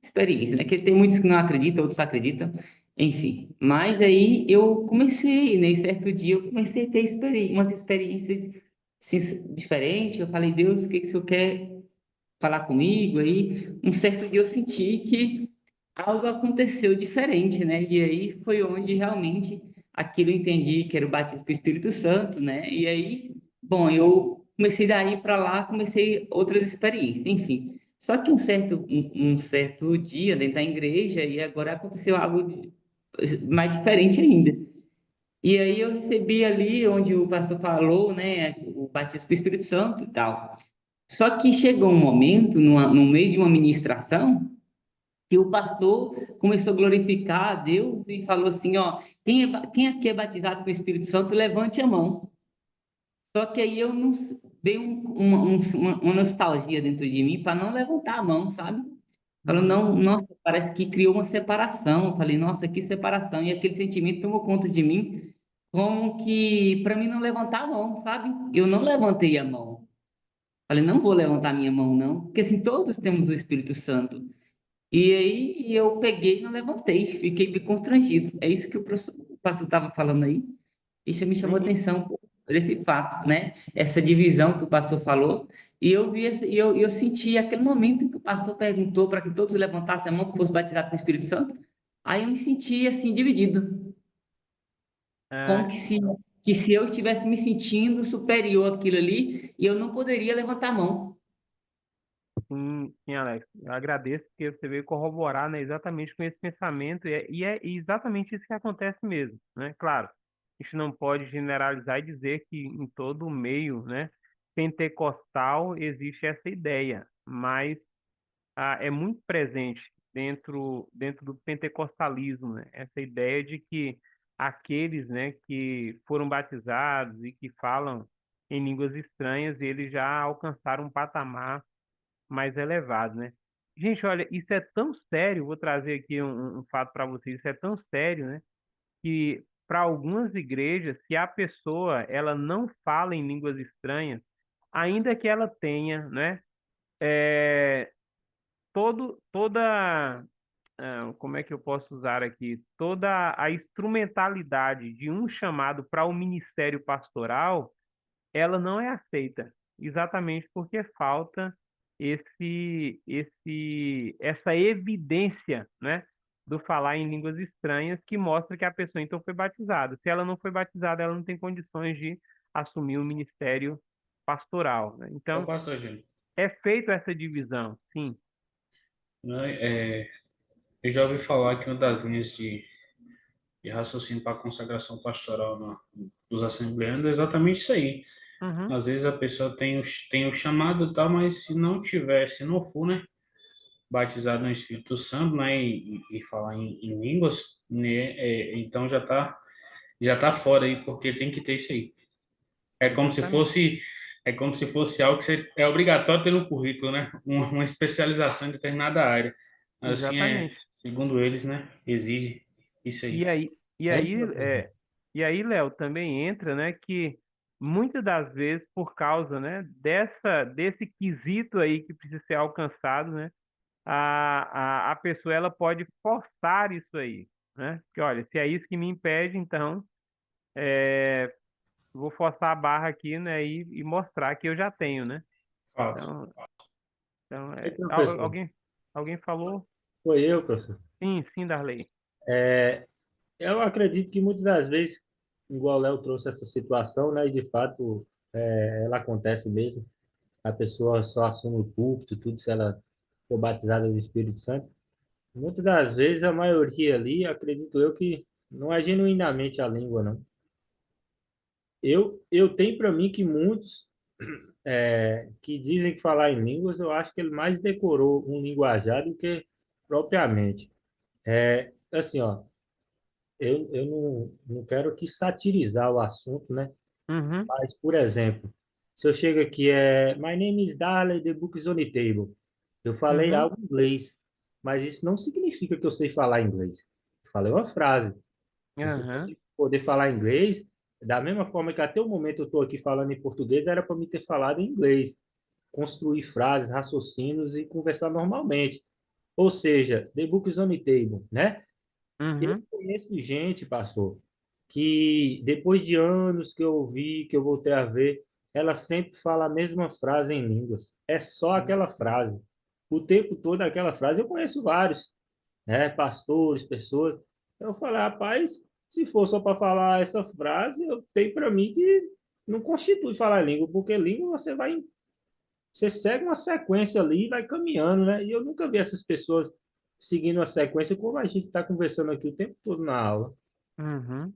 experiência, né? Que tem muitos que não acreditam, outros acreditam, enfim. Mas aí eu comecei, né? Certo dia eu comecei a ter umas experiências assim, diferentes. Eu falei, Deus, o que que o Senhor quer falar comigo? Aí, um certo dia eu senti que algo aconteceu diferente, né? E aí foi onde realmente aquilo eu entendi que era o batismo com o Espírito Santo, né? E aí, bom, eu comecei daí para lá, comecei outras experiências, enfim. Só que um certo dia dentro da igreja e agora aconteceu algo mais diferente ainda. E aí eu recebi ali onde o pastor falou, né, o batismo com o Espírito Santo e tal. Só que chegou um momento, no meio de uma ministração, que o pastor começou a glorificar a Deus e falou assim, ó, quem aqui é batizado com o Espírito Santo, levante a mão. Só que aí eu não veio uma nostalgia dentro de mim para não levantar a mão, sabe? Falou, Uhum. não, nossa, parece que criou uma separação. Eu falei, nossa, que separação. E aquele sentimento tomou conta de mim, como que para mim não levantar a mão, sabe? Eu não levantei a mão. Falei, não vou levantar minha mão, não, porque assim, todos temos o Espírito Santo. E aí eu peguei e não levantei, fiquei meio constrangido. É isso que o pastor estava falando aí. Isso me chamou a atenção por esse fato, né? Essa divisão que o pastor falou. E eu vi, eu senti aquele momento que o pastor perguntou para que todos levantassem a mão que fosse batizado com o Espírito Santo. Aí eu me senti assim dividido, como É, que se que se eu estivesse me sentindo superior àquilo ali, eu não poderia levantar a mão. Sim, Alex, eu agradeço porque você veio corroborar, né, exatamente com esse pensamento, e é exatamente isso que acontece mesmo, né? Claro, a gente não pode generalizar e dizer que em todo o meio, né, pentecostal existe essa ideia, mas é muito presente dentro do pentecostalismo, né? Essa ideia de que aqueles, né, que foram batizados e que falam em línguas estranhas, eles já alcançaram um patamar mais elevado, né? Gente, olha, isso é tão sério, vou trazer aqui um fato para vocês, isso é tão sério, né? Que para algumas igrejas, se a pessoa ela não fala em línguas estranhas, ainda que ela tenha, né? é, toda, como é que eu posso usar aqui? Toda a instrumentalidade de um chamado para o ministério pastoral, ela não é aceita, exatamente porque falta essa evidência, né, do falar em línguas estranhas que mostra que a pessoa então foi batizada. Se ela não foi batizada, ela não tem condições de assumir o ministério pastoral, né? Ô, Então, pastor Júlio, é feita essa divisão, sim. né, eu já ouvi falar que uma das linhas de raciocínio para a consagração pastoral dos assembleanos é exatamente isso aí. Uhum, Às vezes a pessoa tem o chamado e tal, mas se não tiver, se não for, né, batizado no Espírito Santo, né, e falar em línguas, né, então já tá fora aí, porque tem que ter isso aí. É como se exatamente, fosse, é como se fosse algo que é obrigatório ter no currículo, né? Uma especialização em determinada área. Assim exatamente. segundo eles, né? Exige isso E aí. aí, e É aí, importante. Léo, também entra, né, que muitas das vezes, por causa, né, desse quesito aí que precisa ser alcançado, né, a pessoa ela pode forçar isso aí, né? Que olha, se é isso que me impede, então vou forçar a barra aqui, né, e mostrar que eu já tenho, né? Fato. Então, então Aí, professor, alguém falou? foi eu, professor. Sim, sim, Darley. Eu acredito que muitas das vezes, igual o Léo trouxe essa situação, né, e de fato ela acontece mesmo, a pessoa só assume o púlpito, tudo, se ela for batizada no Espírito Santo. Muitas das vezes, a maioria ali, acredito eu que não é genuinamente a língua, não. Eu tenho para mim que muitos que dizem que falar em línguas, eu acho que ele mais decorou um linguajar do que propriamente. Assim, ó, eu não quero aqui satirizar o assunto, né? Uhum, Mas, por exemplo, se eu chego aqui, My name is Darley, the book is on the table. Eu falei uhum, algo em inglês, mas isso não significa que eu sei falar inglês. Eu falei uma frase. Porque para uhum, poder falar inglês, da mesma forma que até o momento eu estou aqui falando em português, era para me ter falado em inglês. Construir frases, raciocínios e conversar normalmente. Ou seja, the book is on the table, né? Eu uhum, conheço gente, pastor, que depois de anos que eu ouvi, que eu voltei a ver, ela sempre fala a mesma frase em línguas. É só aquela frase. O tempo todo aquela frase. Eu conheço vários, né? Pastores, pessoas. Eu falei, rapaz, se for só para falar essa frase, eu tenho para mim que não constitui falar língua, porque língua você segue uma sequência ali e vai caminhando, né? E eu nunca vi essas pessoas seguindo uma sequência como a gente está conversando aqui o tempo todo na aula. uhum.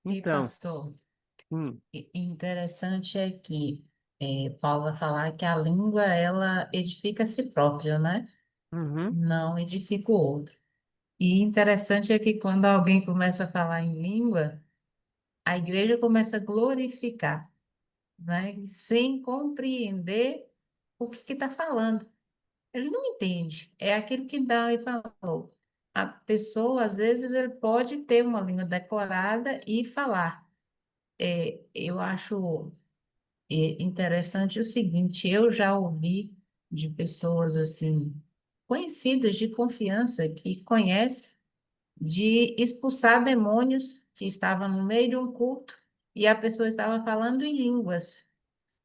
E, Então, pastor, sim, interessante é que Paulo vai falar que a língua, ela edifica a si própria, né? uhum, Não edifica o outro. E interessante é que quando alguém começa a falar em língua, a igreja começa a glorificar, né? Sem compreender o que está falando. Ele não entende. É aquilo que Dali falou. A pessoa, às vezes, ele pode ter uma língua decorada e falar. Eu acho interessante o seguinte, eu já ouvi de pessoas assim, conhecidas de confiança, que conhecem de expulsar demônios que estavam no meio de um culto e a pessoa estava falando em línguas.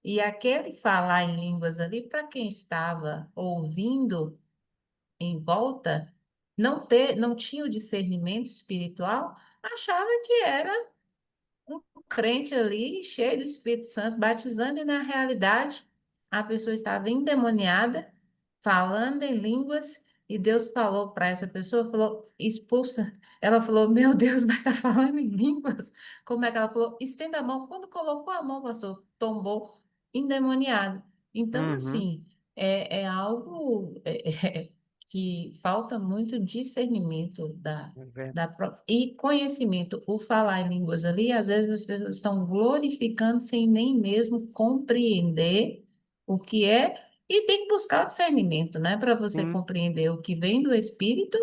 E aquele falar em línguas ali, para quem estava ouvindo em volta, não tinha o discernimento espiritual, achava que era um crente ali, cheio do Espírito Santo, batizando, e na realidade a pessoa estava endemoniada, falando em línguas, e Deus falou para essa pessoa, falou, expulsa. Ela falou, meu Deus, vai estar falando em línguas? Como é que ela falou? Estenda a mão. Quando colocou a mão, pastor, tombou endemoniado. Então, Uhum. assim, é algo que falta muito discernimento É verdade. e conhecimento. O falar em línguas ali, às vezes as pessoas estão glorificando sem nem mesmo compreender o que é, e tem que buscar o discernimento, né, para você Sim. compreender o que vem do Espírito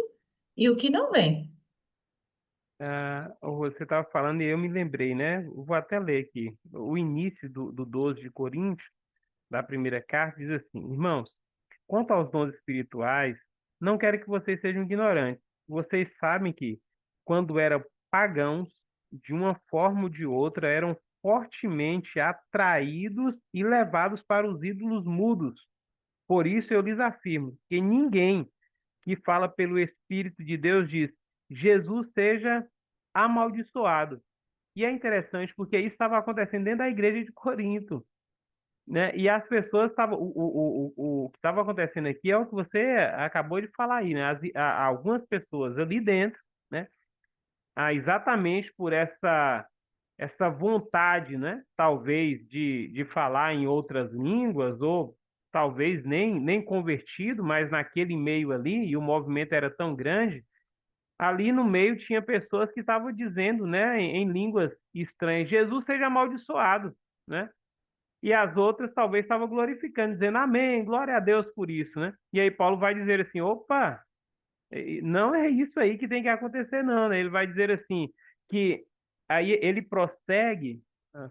e o que não vem. Você estava falando e eu me lembrei, né? Eu vou até ler aqui. O início do 12 de Coríntios, da primeira carta, diz assim: Irmãos, quanto aos dons espirituais, não quero que vocês sejam ignorantes. Vocês sabem que, quando eram pagãos, de uma forma ou de outra, eram fortemente atraídos e levados para os ídolos mudos. Por isso eu lhes afirmo que ninguém que fala pelo Espírito de Deus diz: Jesus seja amaldiçoado. E é interessante porque isso estava acontecendo dentro da igreja de Corinto, né? E as pessoas estavam. O que estava acontecendo aqui é o que você acabou de falar aí, né? Algumas pessoas ali dentro, né? Exatamente por essa vontade, né? Talvez de falar em outras línguas, ou talvez nem convertido, mas naquele meio ali, e o movimento era tão grande, ali no meio tinha pessoas que estavam dizendo, né, em línguas estranhas, Jesus seja amaldiçoado, né? E as outras talvez estavam glorificando, dizendo amém, glória a Deus por isso, né? E aí Paulo vai dizer assim, opa, não é isso aí que tem que acontecer, não, né? Ele vai dizer assim, que aí ele prossegue,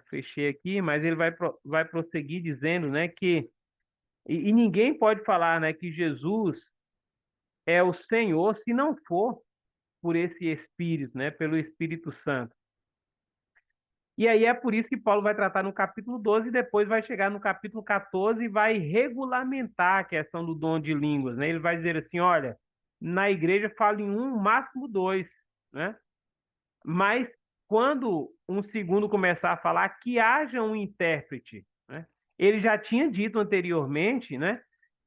fechei aqui, mas ele vai prosseguir dizendo, né, que, e ninguém pode falar, né, que Jesus é o Senhor se não for por esse Espírito, né, pelo Espírito Santo. E aí é por isso que Paulo vai tratar no capítulo 12 e depois vai chegar no capítulo 14 e vai regulamentar a questão do dom de línguas, né? Ele vai dizer assim, olha, na igreja fala em um, máximo dois, né? Mas quando um segundo começar a falar, que haja um intérprete, né? Ele já tinha dito anteriormente, né,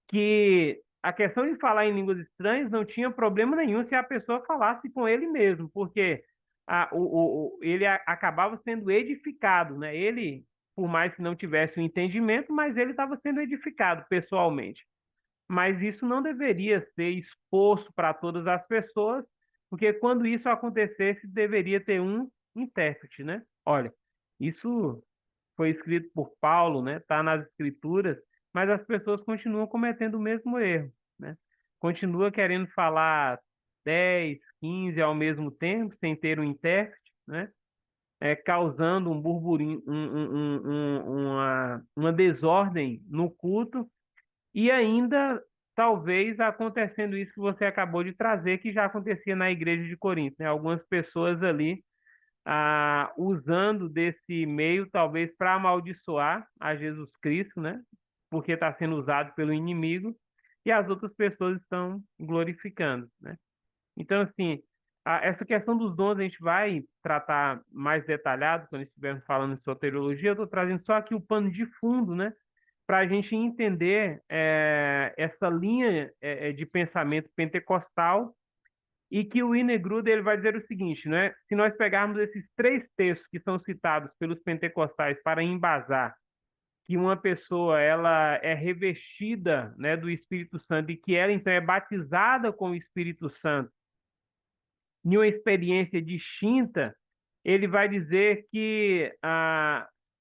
que a questão de falar em línguas estranhas não tinha problema nenhum se a pessoa falasse com ele mesmo, porque ele acabava sendo edificado, né? Ele, por mais que não tivesse o entendimento, mas ele estava sendo edificado pessoalmente. Mas isso não deveria ser exposto para todas as pessoas, porque quando isso acontecesse, deveria ter um intérprete, né? Olha, isso foi escrito por Paulo, né? Está nas escrituras, mas as pessoas continuam cometendo o mesmo erro, né? Continua querendo falar 10, 15 ao mesmo tempo, sem ter um intérprete, né? Causando um burburinho, uma desordem no culto, e ainda talvez acontecendo isso que você acabou de trazer, que já acontecia na igreja de Corinto, né? Algumas pessoas ali usando desse meio, talvez para amaldiçoar a Jesus Cristo, né? Porque está sendo usado pelo inimigo, e as outras pessoas estão glorificando, né? Então, assim, essa questão dos dons a gente vai tratar mais detalhado quando estivermos falando de soteriologia. Eu estou trazendo só aqui o pano de fundo, né? Para a gente entender essa linha de pensamento pentecostal, e que o Inegruda ele vai dizer o seguinte, né? Se nós pegarmos esses três textos que são citados pelos pentecostais para embasar que uma pessoa ela é revestida, né, do Espírito Santo, e que ela então é batizada com o Espírito Santo em uma experiência distinta, ele vai dizer que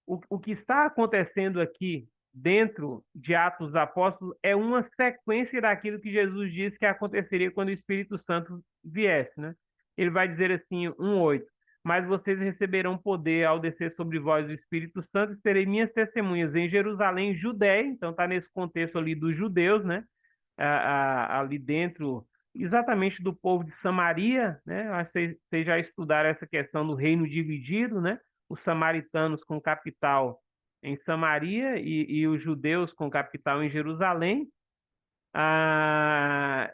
o que está acontecendo aqui dentro de Atos dos Apóstolos é uma sequência daquilo que Jesus disse que aconteceria quando o Espírito Santo viesse, né? Ele vai dizer assim, 1:8: mas vocês receberão poder ao descer sobre vós o Espírito Santo, e serei minhas testemunhas em Jerusalém, Judéia, então está nesse contexto ali dos judeus, né? Ali dentro, exatamente do povo de Samaria, né? Acho que vocês já estudaram essa questão do reino dividido, né? Os samaritanos com capital em Samaria e os judeus com capital em Jerusalém.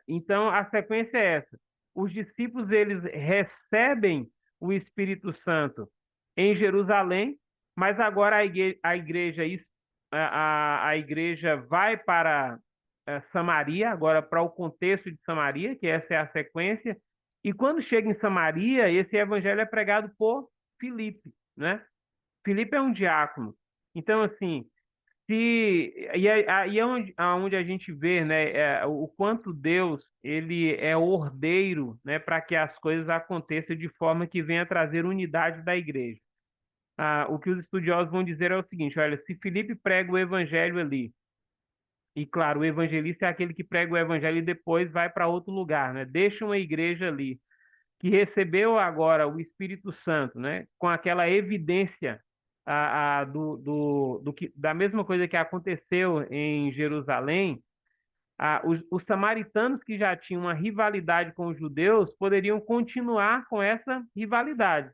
Então, a sequência é essa. Os discípulos, eles recebem o Espírito Santo em Jerusalém, mas agora a igreja vai para Samaria, agora para o contexto de Samaria, que essa é a sequência, e quando chega em Samaria, esse evangelho é pregado por Filipe, né? Filipe é um diácono. Então, assim, aí é onde a gente vê, né, o quanto Deus ele é ordeiro, né, para que as coisas aconteçam de forma que venha trazer unidade da igreja. O que os estudiosos vão dizer é o seguinte: olha, se Filipe prega o evangelho ali, e claro, o evangelista é aquele que prega o evangelho e depois vai para outro lugar, né? Deixa uma igreja ali que recebeu agora o Espírito Santo, né? Com aquela evidência da mesma coisa que aconteceu em Jerusalém. Os samaritanos que já tinham uma rivalidade com os judeus poderiam continuar com essa rivalidade.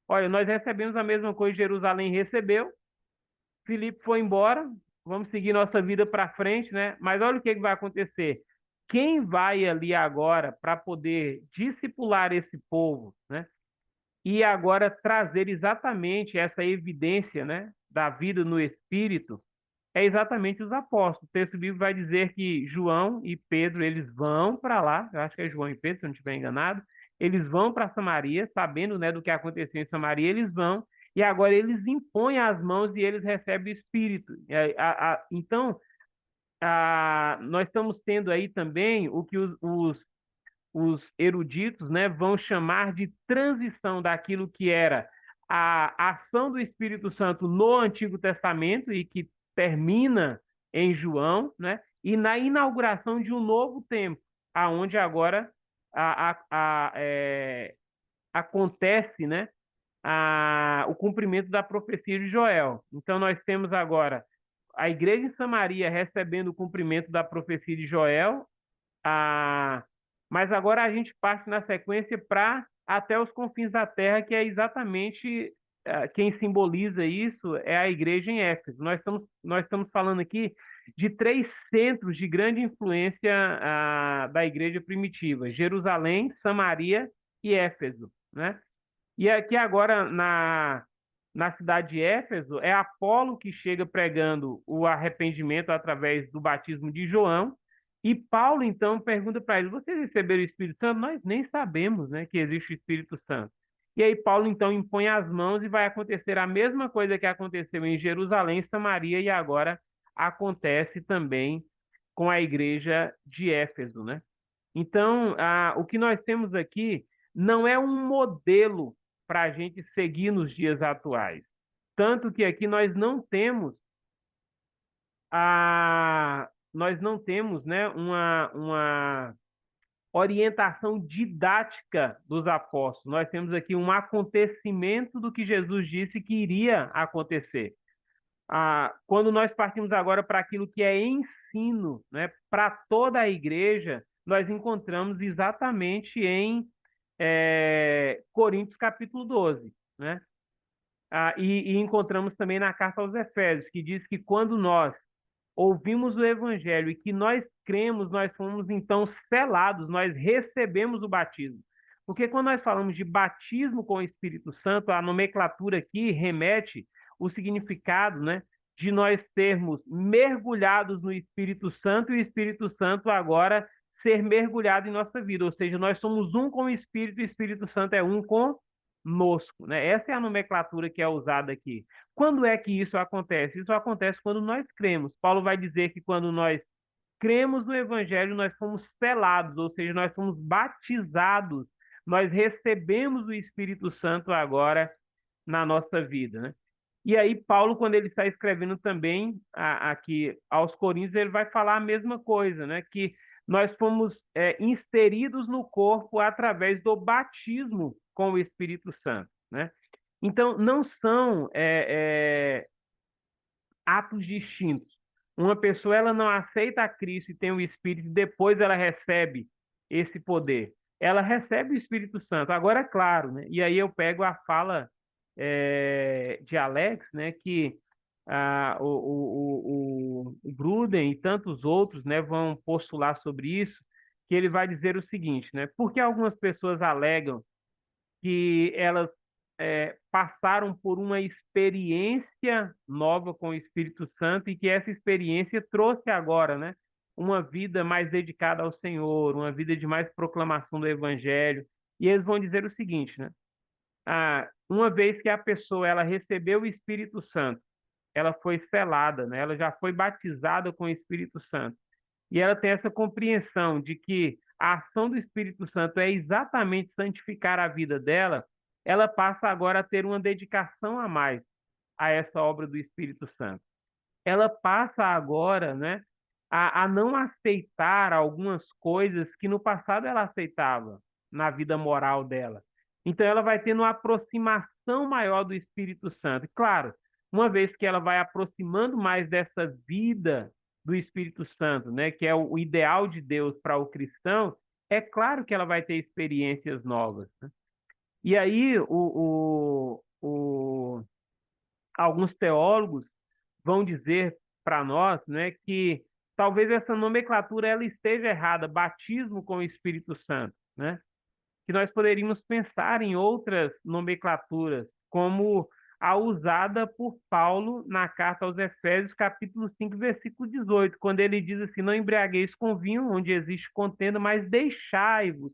Olha, nós recebemos a mesma coisa que Jerusalém recebeu, Filipe foi embora, vamos seguir nossa vida para frente, né? Mas olha o que vai acontecer. Quem vai ali agora para poder discipular esse povo, né? E agora trazer exatamente essa evidência, né, da vida no Espírito, é exatamente os apóstolos. O texto bíblico vai dizer que João e Pedro, eles vão para lá, eu acho que é João e Pedro, se eu não estiver enganado, eles vão para Samaria, sabendo, né, do que aconteceu em Samaria, eles vão, e agora eles impõem as mãos e eles recebem o Espírito. Então, nós estamos tendo aí também o que os eruditos, né, vão chamar de transição daquilo que era a ação do Espírito Santo no Antigo Testamento e que termina em João, né, e na inauguração de um novo tempo, aonde agora acontece, né, o cumprimento da profecia de Joel. Então nós temos agora a igreja em Samaria recebendo o cumprimento da profecia de Joel, mas agora a gente parte na sequência para até os confins da terra, que é exatamente quem simboliza isso é a igreja em Éfeso. Nós estamos falando aqui de 3 centros de grande influência da igreja primitiva: Jerusalém, Samaria e Éfeso, né? E aqui agora na cidade de Éfeso é Apolo que chega pregando o arrependimento através do batismo de João. E Paulo, então, pergunta para eles: vocês receberam o Espírito Santo? Nós nem sabemos, né, que existe o Espírito Santo. E aí Paulo, então, impõe as mãos e vai acontecer a mesma coisa que aconteceu em Jerusalém, Samaria, e agora acontece também com a igreja de Éfeso, né? Então, o que nós temos aqui não é um modelo para a gente seguir nos dias atuais. Tanto que aqui nós não temos, né, uma orientação didática dos apóstolos. Nós temos aqui um acontecimento do que Jesus disse que iria acontecer. Quando nós partimos agora para aquilo que é ensino, né, para toda a igreja, nós encontramos exatamente em Coríntios capítulo 12, né? E encontramos também na carta aos Efésios, que diz que quando nós ouvimos o evangelho e que nós cremos, nós fomos então selados, nós recebemos o batismo. Porque quando nós falamos de batismo com o Espírito Santo, a nomenclatura aqui remete o significado, né, de nós termos mergulhados no Espírito Santo e o Espírito Santo agora ser mergulhado em nossa vida. Ou seja, nós somos um com o Espírito e o Espírito Santo é um conosco, né? Essa é a nomenclatura que é usada aqui. Quando é que isso acontece? Isso acontece quando nós cremos. Paulo vai dizer que quando nós cremos no Evangelho, nós fomos selados, ou seja, nós fomos batizados, nós recebemos o Espírito Santo agora na nossa vida, né? E aí Paulo, quando ele está escrevendo também aqui aos Coríntios, ele vai falar a mesma coisa, né? Que nós fomos inseridos no corpo através do batismo com o Espírito Santo, né? Então, não são atos distintos. Uma pessoa ela não aceita a Cristo e tem o Espírito, e depois ela recebe esse poder. Ela recebe o Espírito Santo. Agora, é claro, né? E aí eu pego a fala de Alex, né? Que o Gruden e tantos outros, né, vão postular sobre isso, que ele vai dizer o seguinte, né? Porque algumas pessoas alegam que elas passaram por uma experiência nova com o Espírito Santo e que essa experiência trouxe agora, né, uma vida mais dedicada ao Senhor, uma vida de mais proclamação do Evangelho. E eles vão dizer o seguinte, né? Uma vez que a pessoa ela recebeu o Espírito Santo, ela foi selada, né? Ela já foi batizada com o Espírito Santo. E ela tem essa compreensão de que a ação do Espírito Santo é exatamente santificar a vida dela, ela passa agora a ter uma dedicação a mais a essa obra do Espírito Santo. Ela passa agora, né, a não aceitar algumas coisas que no passado ela aceitava na vida moral dela. Então ela vai tendo uma aproximação maior do Espírito Santo. E, claro, uma vez que ela vai aproximando mais dessa vida do Espírito Santo, né, que é o ideal de Deus para o cristão, é claro que ela vai ter experiências novas, né? E aí alguns teólogos vão dizer para nós, né, que talvez essa nomenclatura ela esteja errada, batismo com o Espírito Santo, né? Que nós poderíamos pensar em outras nomenclaturas, como a usada por Paulo na carta aos Efésios, capítulo 5, versículo 18, quando ele diz assim: não embriagueis com vinho, onde existe contenda, mas deixai-vos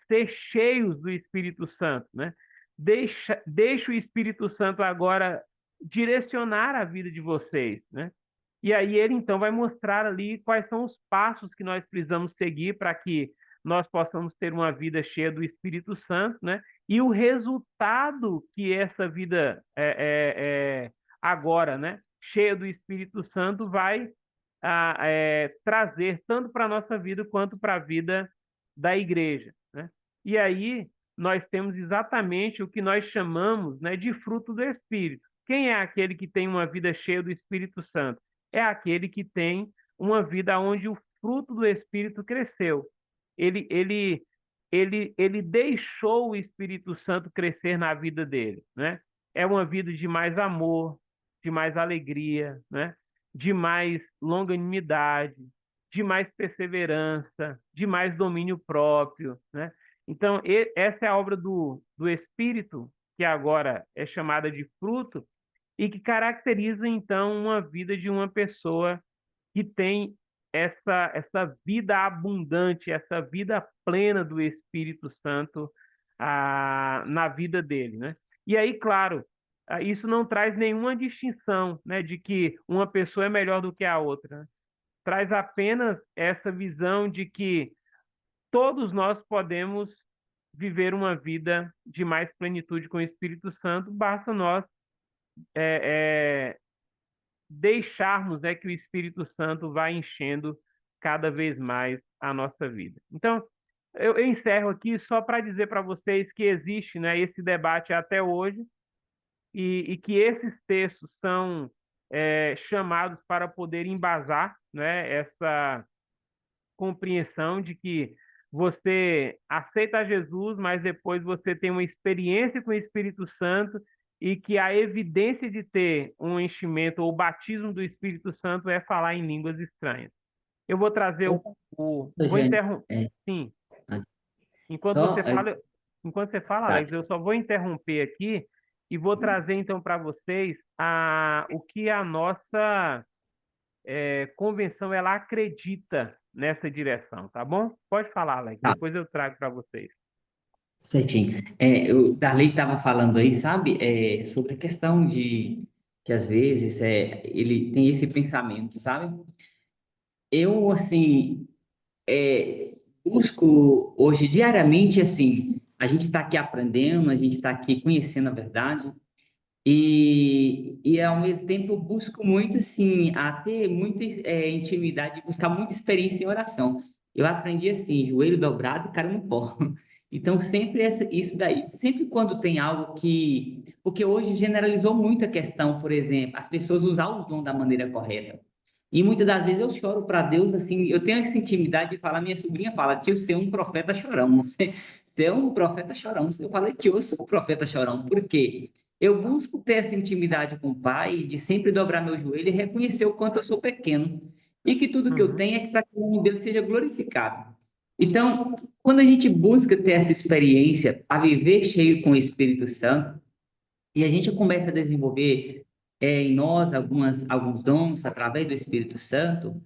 ser cheios do Espírito Santo, né? Deixa o Espírito Santo agora direcionar a vida de vocês, né? E aí ele então vai mostrar ali quais são os passos que nós precisamos seguir para que nós possamos ter uma vida cheia do Espírito Santo, né? E o resultado que essa vida agora, né, cheia do Espírito Santo, vai trazer tanto para a nossa vida quanto para a vida da igreja, né? E aí nós temos exatamente o que nós chamamos, né, de fruto do Espírito. Quem é aquele que tem uma vida cheia do Espírito Santo? É aquele que tem uma vida onde o fruto do Espírito cresceu. Ele deixou o Espírito Santo crescer na vida dele, né? É uma vida de mais amor, de mais alegria, né? De mais longanimidade, de mais perseverança, de mais domínio próprio, né? Então, essa é a obra do Espírito, que agora é chamada de fruto, e que caracteriza, então, uma vida de uma pessoa que tem essa vida abundante, essa vida plena do Espírito Santo na vida dele, né? E aí, claro, isso não traz nenhuma distinção, né, de que uma pessoa é melhor do que a outra, né? Traz apenas essa visão de que todos nós podemos viver uma vida de mais plenitude com o Espírito Santo, basta nós deixarmos, né, que o Espírito Santo vá enchendo cada vez mais a nossa vida. Então, eu encerro aqui só para dizer para vocês que existe, né, esse debate até hoje e que esses textos são chamados para poder embasar, né, essa compreensão de que você aceita Jesus, mas depois você tem uma experiência com o Espírito Santo e que a evidência de ter um enchimento ou batismo do Espírito Santo é falar em línguas estranhas. Eu vou trazer vou interromper. Sim. Enquanto Só, você fala, tá. Alex, eu só vou interromper aqui e vou trazer então para vocês o que a nossa convenção ela acredita nessa direção, tá bom? Pode falar, Alex, Tá. depois eu trago para vocês. Certinho. O Darley estava falando aí, sabe, sobre a questão de que às vezes ele tem esse pensamento, sabe? Eu, assim, busco hoje diariamente, assim, a gente está aqui aprendendo, a gente está aqui conhecendo a verdade, e ao mesmo tempo eu busco muito, assim, a ter muita intimidade, buscar muita experiência em oração. Eu aprendi assim, joelho dobrado, cara no pó. Então, sempre isso daí. Sempre quando tem algo que... Porque hoje generalizou muito a questão, por exemplo, as pessoas usar o dom da maneira correta. E muitas das vezes eu choro para Deus, assim, eu tenho essa intimidade de falar, minha sobrinha fala, tio, você é um profeta chorão, você é um profeta chorão. Eu falei, tio, eu sou um profeta chorão, por quê? Eu busco ter essa intimidade com o Pai, de sempre dobrar meu joelho e reconhecer o quanto eu sou pequeno. E que tudo que eu tenho é para que o nome dele seja glorificado. Então, quando a gente busca ter essa experiência, a viver cheio com o Espírito Santo, e a gente começa a desenvolver em nós alguns dons através do Espírito Santo,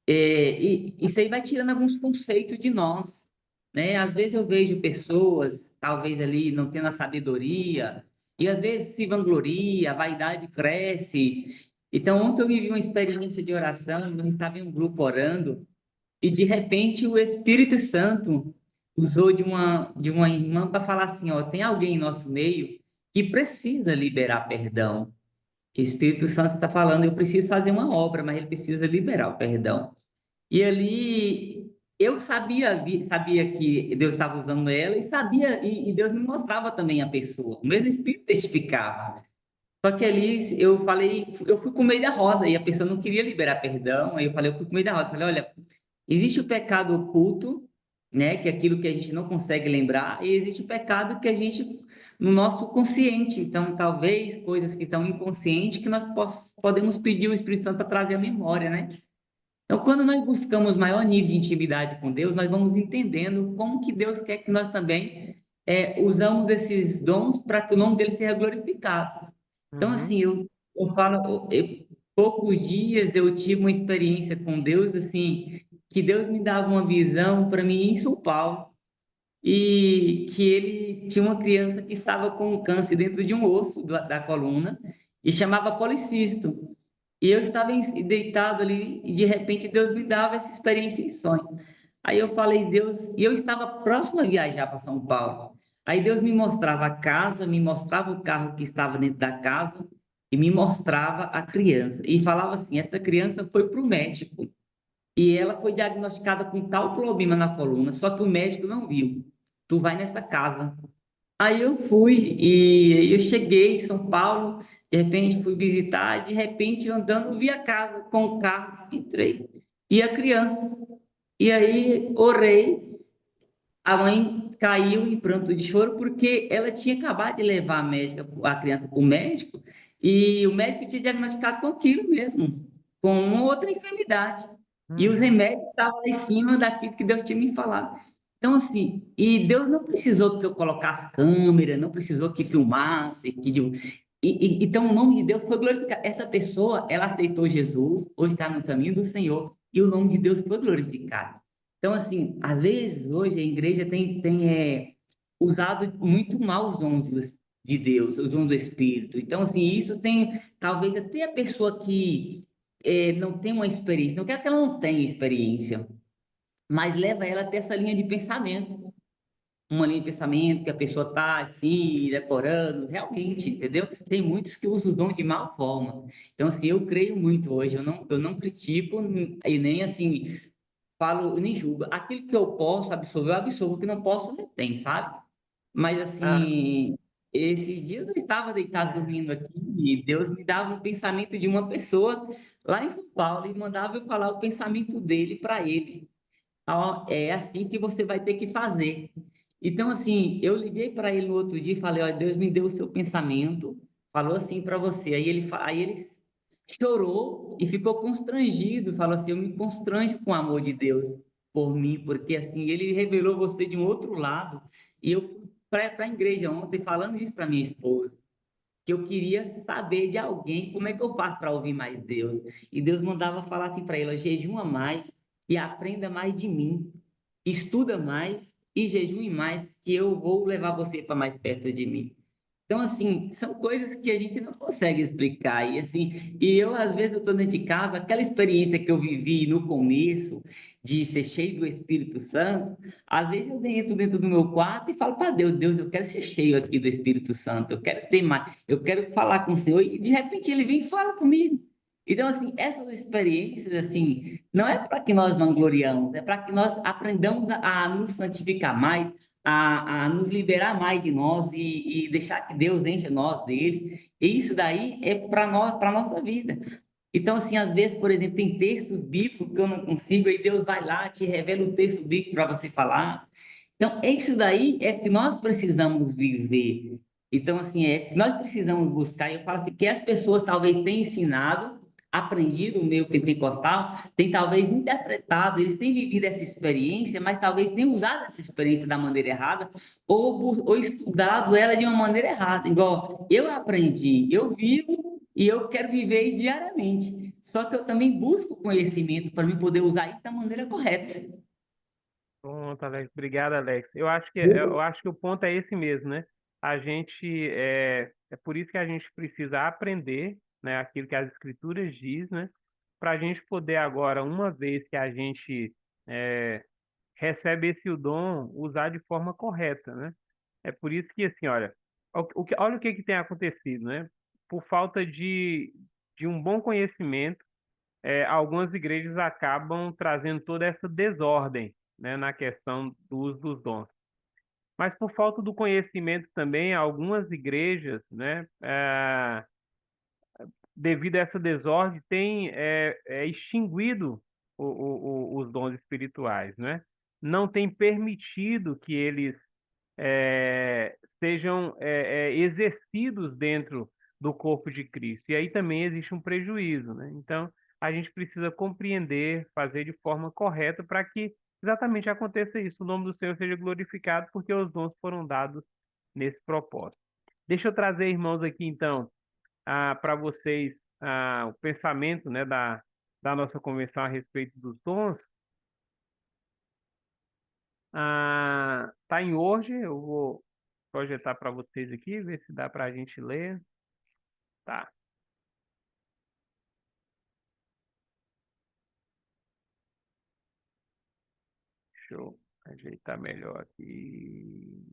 e isso aí vai tirando alguns conceitos de nós, né? Às vezes eu vejo pessoas, talvez ali não tendo a sabedoria, e às vezes se vangloria, a vaidade cresce. Então, ontem eu vivi uma experiência de oração, eu estava em um grupo orando, e de repente o Espírito Santo usou de uma irmã para falar assim, ó, tem alguém em nosso meio que precisa liberar perdão. O Espírito Santo está falando, eu preciso fazer uma obra, mas ele precisa liberar o perdão. E ali eu sabia que Deus estava usando ela e sabia, e Deus me mostrava também a pessoa. O mesmo Espírito testificava. Só que ali eu falei, eu fui pro meio da roda e a pessoa não queria liberar perdão. Aí eu falei, eu fui pro meio da roda. Falei, olha, existe o pecado oculto, né, que é aquilo que a gente não consegue lembrar, e existe o pecado que a gente no nosso consciente. Então, talvez coisas que estão inconscientes que nós podemos pedir o Espírito Santo para trazer a memória, né? Então, quando nós buscamos maior nível de intimidade com Deus, nós vamos entendendo como que Deus quer que nós também usamos esses dons para que o nome dele seja glorificado. Então, Uhum. assim, eu falo, poucos dias eu tive uma experiência com Deus, assim, que Deus me dava uma visão para mim em São Paulo, e que ele tinha uma criança que estava com um câncer dentro de um osso da coluna, e chamava policisto. E eu estava deitado ali e de repente Deus me dava essa experiência em sonho. Aí eu falei, Deus, e eu estava próximo a viajar para São Paulo. Aí Deus me mostrava a casa, me mostrava o carro que estava dentro da casa e me mostrava a criança. E falava assim: essa criança foi para o médico e ela foi diagnosticada com tal problema na coluna, só que o médico não viu. Tu vai nessa casa. Aí eu fui e eu cheguei em São Paulo, de repente fui visitar, de repente andando vi a casa com o carro, entrei e a criança. E aí orei, a mãe caiu em pranto de choro porque ela tinha acabado de levar a criança para o médico e o médico tinha diagnosticado com aquilo mesmo, com uma outra enfermidade. E os Uhum. remédios estavam lá em cima daquilo que Deus tinha me falado. Então, assim, e Deus não precisou que eu colocasse câmera, não precisou que filmasse, então o nome de Deus foi glorificado. Essa pessoa, ela aceitou Jesus, ou está no caminho do Senhor, e o nome de Deus foi glorificado. Então, assim, às vezes, hoje, a igreja tem usado muito mal os dons de Deus, os dons do Espírito. Então, assim, isso tem, talvez até a pessoa que não tem uma experiência, não quer que ela não tenha experiência, mas leva ela até essa linha de pensamento. Uma linha de pensamento que a pessoa está assim, decorando, realmente, entendeu? Tem muitos que usam os dons de mal forma. Então, assim, eu creio muito hoje, eu não critico e nem assim falo, nem julgo. Aquilo que eu posso absorver, eu absorvo. O que não posso, não tem, sabe? Mas, Ah, assim, esses dias eu estava deitado dormindo aqui e Deus me dava um pensamento de uma pessoa lá em São Paulo e mandava eu falar o pensamento dele para ele. Ó, é assim que você vai ter que fazer. Então, assim, eu liguei para ele no outro dia e falei: ó, Deus me deu o seu pensamento, falou assim para você. Aí ele chorou e ficou constrangido, falou assim: eu me constranjo com o amor de Deus por mim, porque assim, ele revelou você de um outro lado. E eu fui para a igreja ontem falando isso para minha esposa, que eu queria saber de alguém como é que eu faço para ouvir mais Deus. E Deus mandava falar assim para ela: jejuma mais e aprenda mais de mim, estuda mais e jejue mais, que eu vou levar você para mais perto de mim. Então, assim, são coisas que a gente não consegue explicar. E, assim, eu, às vezes, eu estou dentro de casa, aquela experiência que eu vivi no começo, de ser cheio do Espírito Santo, às vezes eu entro dentro do meu quarto e falo para Deus: Deus, eu quero ser cheio aqui do Espírito Santo, eu quero ter mais, eu quero falar com o Senhor. E, de repente, Ele vem e fala comigo. Então, assim, essas experiências, assim, não é para que nós vangloriamos, é para que nós aprendamos a nos santificar mais, a nos liberar mais de nós e deixar que Deus encha nós dele. E isso daí é para nós, para nossa vida. Então, assim, às vezes, por exemplo, tem textos bíblicos que eu não consigo, aí Deus vai lá, te revela o texto bíblico para você falar. Então, é isso daí é que nós precisamos viver. Então, assim, é que nós precisamos buscar. Eu falo assim, que as pessoas talvez tenham ensinado, aprendido no meio pentecostal, têm talvez interpretado, eles têm vivido essa experiência, mas talvez tenham usado essa experiência da maneira errada, ou estudado ela de uma maneira errada. Igual eu aprendi, eu vivo e eu quero viver isso diariamente. Só que eu também busco conhecimento para me poder usar isso da maneira correta. Pronto, Alex. Obrigado, Alex. Eu acho que o ponto é esse mesmo, né? É por isso que a gente precisa aprender, né, aquilo que as escrituras diz, né? Para a gente poder agora, uma vez que a gente é, recebe esse dom, usar de forma correta, né? É por isso que, assim, olha, olha o que que tem acontecido, né? Por falta de um bom conhecimento, algumas igrejas acabam trazendo toda essa desordem, né, na questão do uso dos dons. Mas por falta do conhecimento também, algumas igrejas, né, devido a essa desordem, têm extinguido os dons espirituais, né? Não tem permitido que eles sejam exercidos dentro do corpo de Cristo. E aí também existe um prejuízo, né? Então, a gente precisa compreender, fazer de forma correta para que exatamente aconteça isso. O nome do Senhor seja glorificado, porque os dons foram dados nesse propósito. Deixa eu trazer, irmãos, aqui então, para vocês o pensamento, né, da nossa convenção a respeito dos dons. Tá em hoje, eu vou projetar para vocês aqui, ver se dá para a gente ler. Tá, deixa eu ajeitar melhor aqui.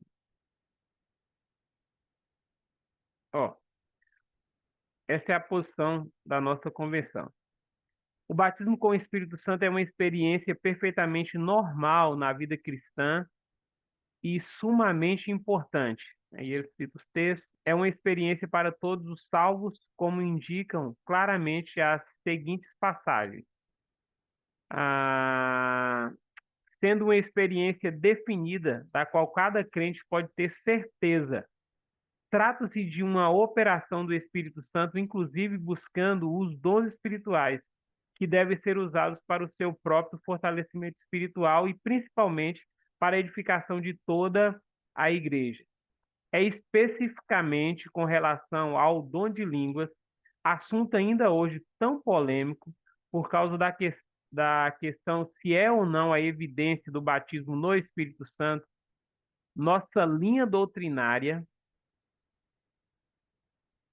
Ó, essa é a posição da nossa convenção. O batismo com o Espírito Santo é uma experiência perfeitamente normal na vida cristã e sumamente importante. Aí eu cito os textos. É uma experiência para todos os salvos, como indicam claramente as seguintes passagens. Ah, sendo uma experiência definida, da qual cada crente pode ter certeza. Trata-se de uma operação do Espírito Santo, inclusive buscando os dons espirituais, que devem ser usados para o seu próprio fortalecimento espiritual e principalmente para a edificação de toda a igreja. É especificamente com relação ao dom de línguas, assunto ainda hoje tão polêmico, por causa da questão se é ou não a evidência do batismo no Espírito Santo, nossa linha doutrinária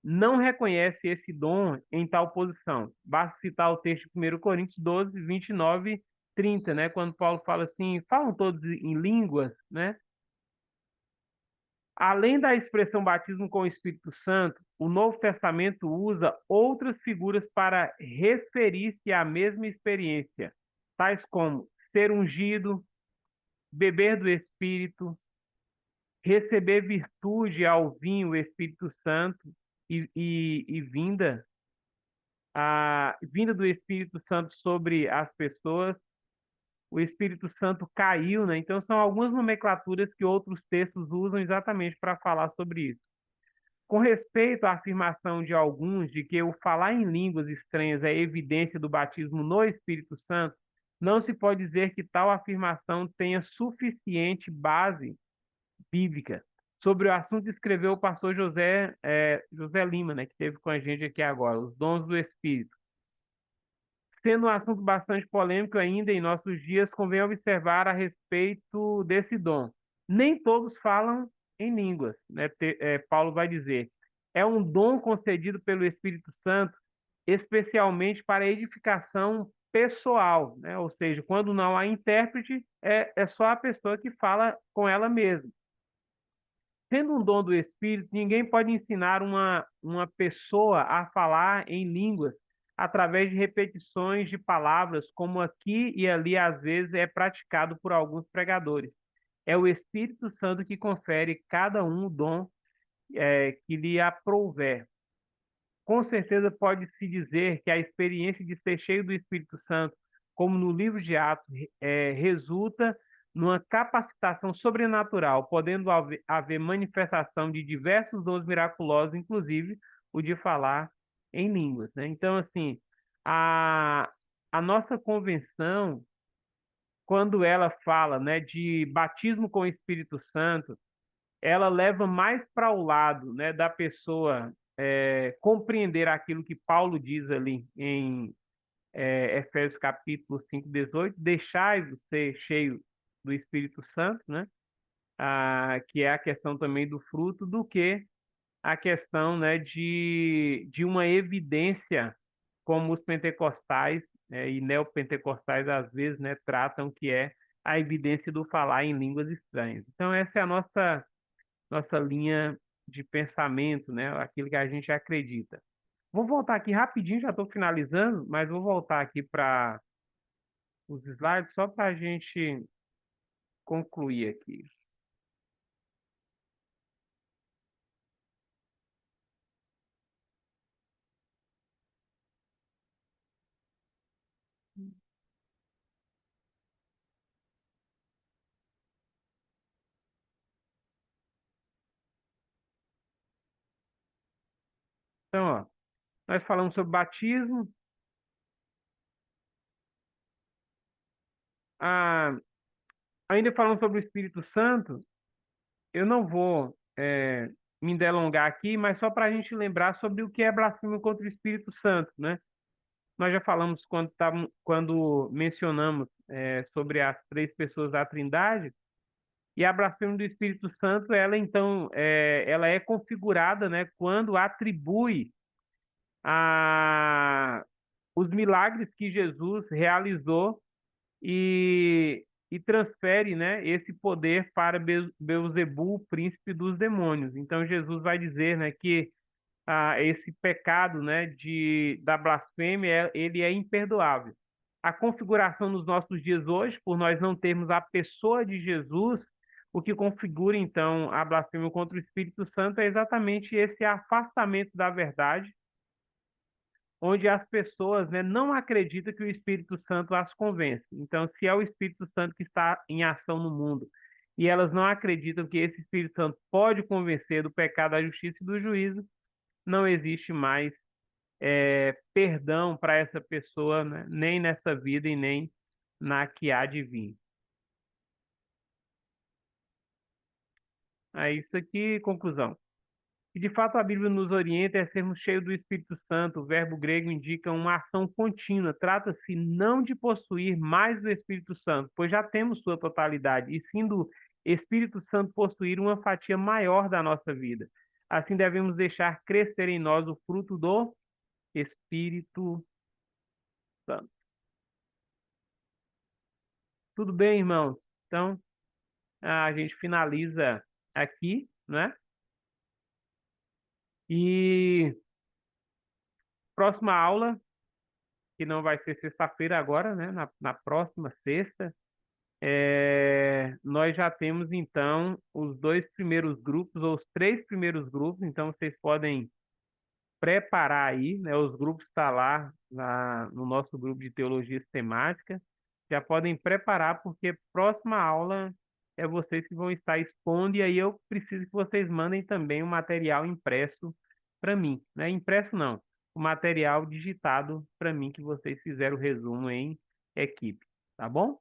não reconhece esse dom em tal posição. Basta citar o texto de 1 Coríntios 12, 29, 30, né? Quando Paulo fala assim, falam todos em línguas, né? Além da expressão batismo com o Espírito Santo, o Novo Testamento usa outras figuras para referir-se à mesma experiência, tais como ser ungido, beber do Espírito, receber virtude ao vinho o Espírito Santo e vinda do Espírito Santo sobre as pessoas. O Espírito Santo caiu, né? Então são algumas nomenclaturas que outros textos usam exatamente para falar sobre isso. Com respeito à afirmação de alguns de que o falar em línguas estranhas é evidência do batismo no Espírito Santo, não se pode dizer que tal afirmação tenha suficiente base bíblica. Sobre o assunto escreveu o pastor José Lima, né, que esteve com a gente aqui agora, os dons do Espírito. Sendo um assunto bastante polêmico ainda em nossos dias, convém observar a respeito desse dom. Nem todos falam em línguas, né? Paulo vai dizer. É um dom concedido pelo Espírito Santo, especialmente para edificação pessoal, né? Ou seja, quando não há intérprete, é só a pessoa que fala com ela mesma. Sendo um dom do Espírito, ninguém pode ensinar uma pessoa a falar em línguas através de repetições de palavras, como aqui e ali às vezes é praticado por alguns pregadores. É o Espírito Santo que confere cada um o dom que lhe aprouver. Com certeza pode-se dizer que a experiência de ser cheio do Espírito Santo, como no livro de Atos, resulta numa capacitação sobrenatural, podendo haver manifestação de diversos dons miraculosos, inclusive o de falar em línguas, né? Então, assim, A, a nossa convenção, quando ela fala, né, de batismo com o Espírito Santo, ela leva mais para o lado, né, da pessoa compreender aquilo que Paulo diz ali em Efésios capítulo 5, 18, deixai-vos ser cheio do Espírito Santo, né, que é a questão também do fruto, do que a questão, né, de uma evidência como os pentecostais e neopentecostais às vezes, né, tratam, que é a evidência do falar em línguas estranhas. Então essa é a nossa linha de pensamento, né, aquilo que a gente acredita. Vou voltar aqui rapidinho, já estou finalizando, mas vou voltar aqui para os slides só para a gente concluir aqui. Então, ó, nós falamos sobre batismo. Ah, ainda falando sobre o Espírito Santo, eu não vou me delongar aqui, mas só para a gente lembrar sobre o que é blasfêmia contra o Espírito Santo, né? Nós já falamos quando mencionamos sobre as três pessoas da Trindade, e a blasfêmia do Espírito Santo, ela então, ela é configurada, né, quando atribui a, os milagres que Jesus realizou e transfere, né, esse poder para Beelzebul, o príncipe dos demônios. Então Jesus vai dizer, né, que esse pecado, né, da blasfêmia, ele é imperdoável. A configuração nos nossos dias hoje, por nós não termos a pessoa de Jesus, o que configura então a blasfêmia contra o Espírito Santo é exatamente esse afastamento da verdade, onde as pessoas, né, não acreditam que o Espírito Santo as convence. Então, se é o Espírito Santo que está em ação no mundo e elas não acreditam que esse Espírito Santo pode convencer do pecado, da justiça e do juízo, não existe mais perdão para essa pessoa, né, nem nessa vida e nem na que há de vir. É isso aqui, conclusão. E de fato a Bíblia nos orienta a sermos cheios do Espírito Santo. O verbo grego indica uma ação contínua. Trata-se não de possuir mais do Espírito Santo, pois já temos sua totalidade, e sim do Espírito Santo possuir uma fatia maior da nossa vida. Assim devemos deixar crescer em nós o fruto do Espírito Santo. Tudo bem, irmãos? Então, a gente finaliza aqui, né? E próxima aula, que não vai ser sexta-feira agora, né? Na próxima sexta, nós já temos, então, os dois primeiros grupos, ou os três primeiros grupos, então vocês podem preparar aí, né? Os grupos estão lá no nosso grupo de teologia sistemática, já podem preparar, porque próxima aula é vocês que vão estar expondo, e aí eu preciso que vocês mandem também o material impresso para mim, né? Impresso não, o material digitado para mim, que vocês fizeram o resumo em equipe, tá bom?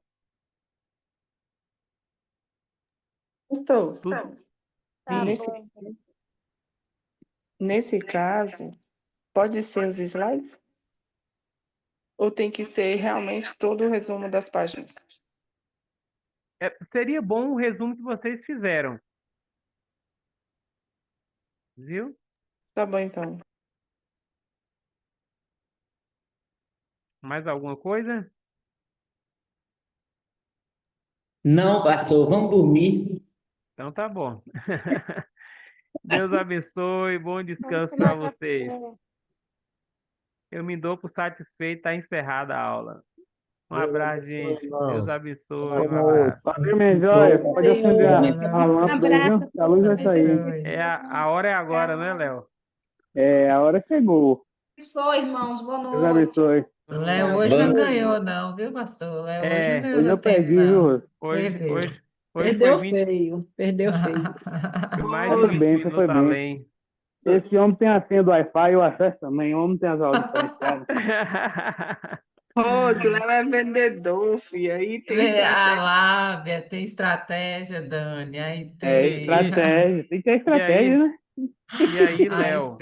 Pastor, Tudo? Tá Sim, bom. nesse caso, pode ser os slides? Ou tem que ser realmente todo o resumo das páginas? seria bom o resumo que vocês fizeram, viu? Tá bom, então. Mais alguma coisa? Não, pastor, vamos dormir. Então tá bom. Deus abençoe, bom Vamos descanso para tomar vocês. café. Eu me dou por satisfeito, está encerrada a aula. Um Deus abraço, abençoe, gente. Deus irmãos. abençoe, um Boa noite. abraço. Valeu, minha joia. Pode acender Deus a lâmpada aí, abençoe. viu? Abraço a Que a luz vai Deus sair. abençoe. A hora é agora, né, Léo? A hora chegou. Abençoe, irmãos. Boa Deus noite. abençoe. O Léo Boa hoje não noite. Vamos. ganhou, não, viu, pastor? O Léo hoje não ganhou Hoje eu no tempo, perdi, viu, não. Rô? Hoje Perdeu. foi Perdeu 20 feio, perdeu feio. foi mais de Foi 20 bem, você foi minutos bem. além. Esse homem tem a senha do Wi-Fi e o acesso também. O homem tem as aulas diferenciadas. Rose, Léo é vendedor, filho. Aí tem A estratégia. lábia, tem estratégia, Dani. Aí É tem. estratégia. Tem que ter E aí, estratégia, né? e aí, Aí Léo?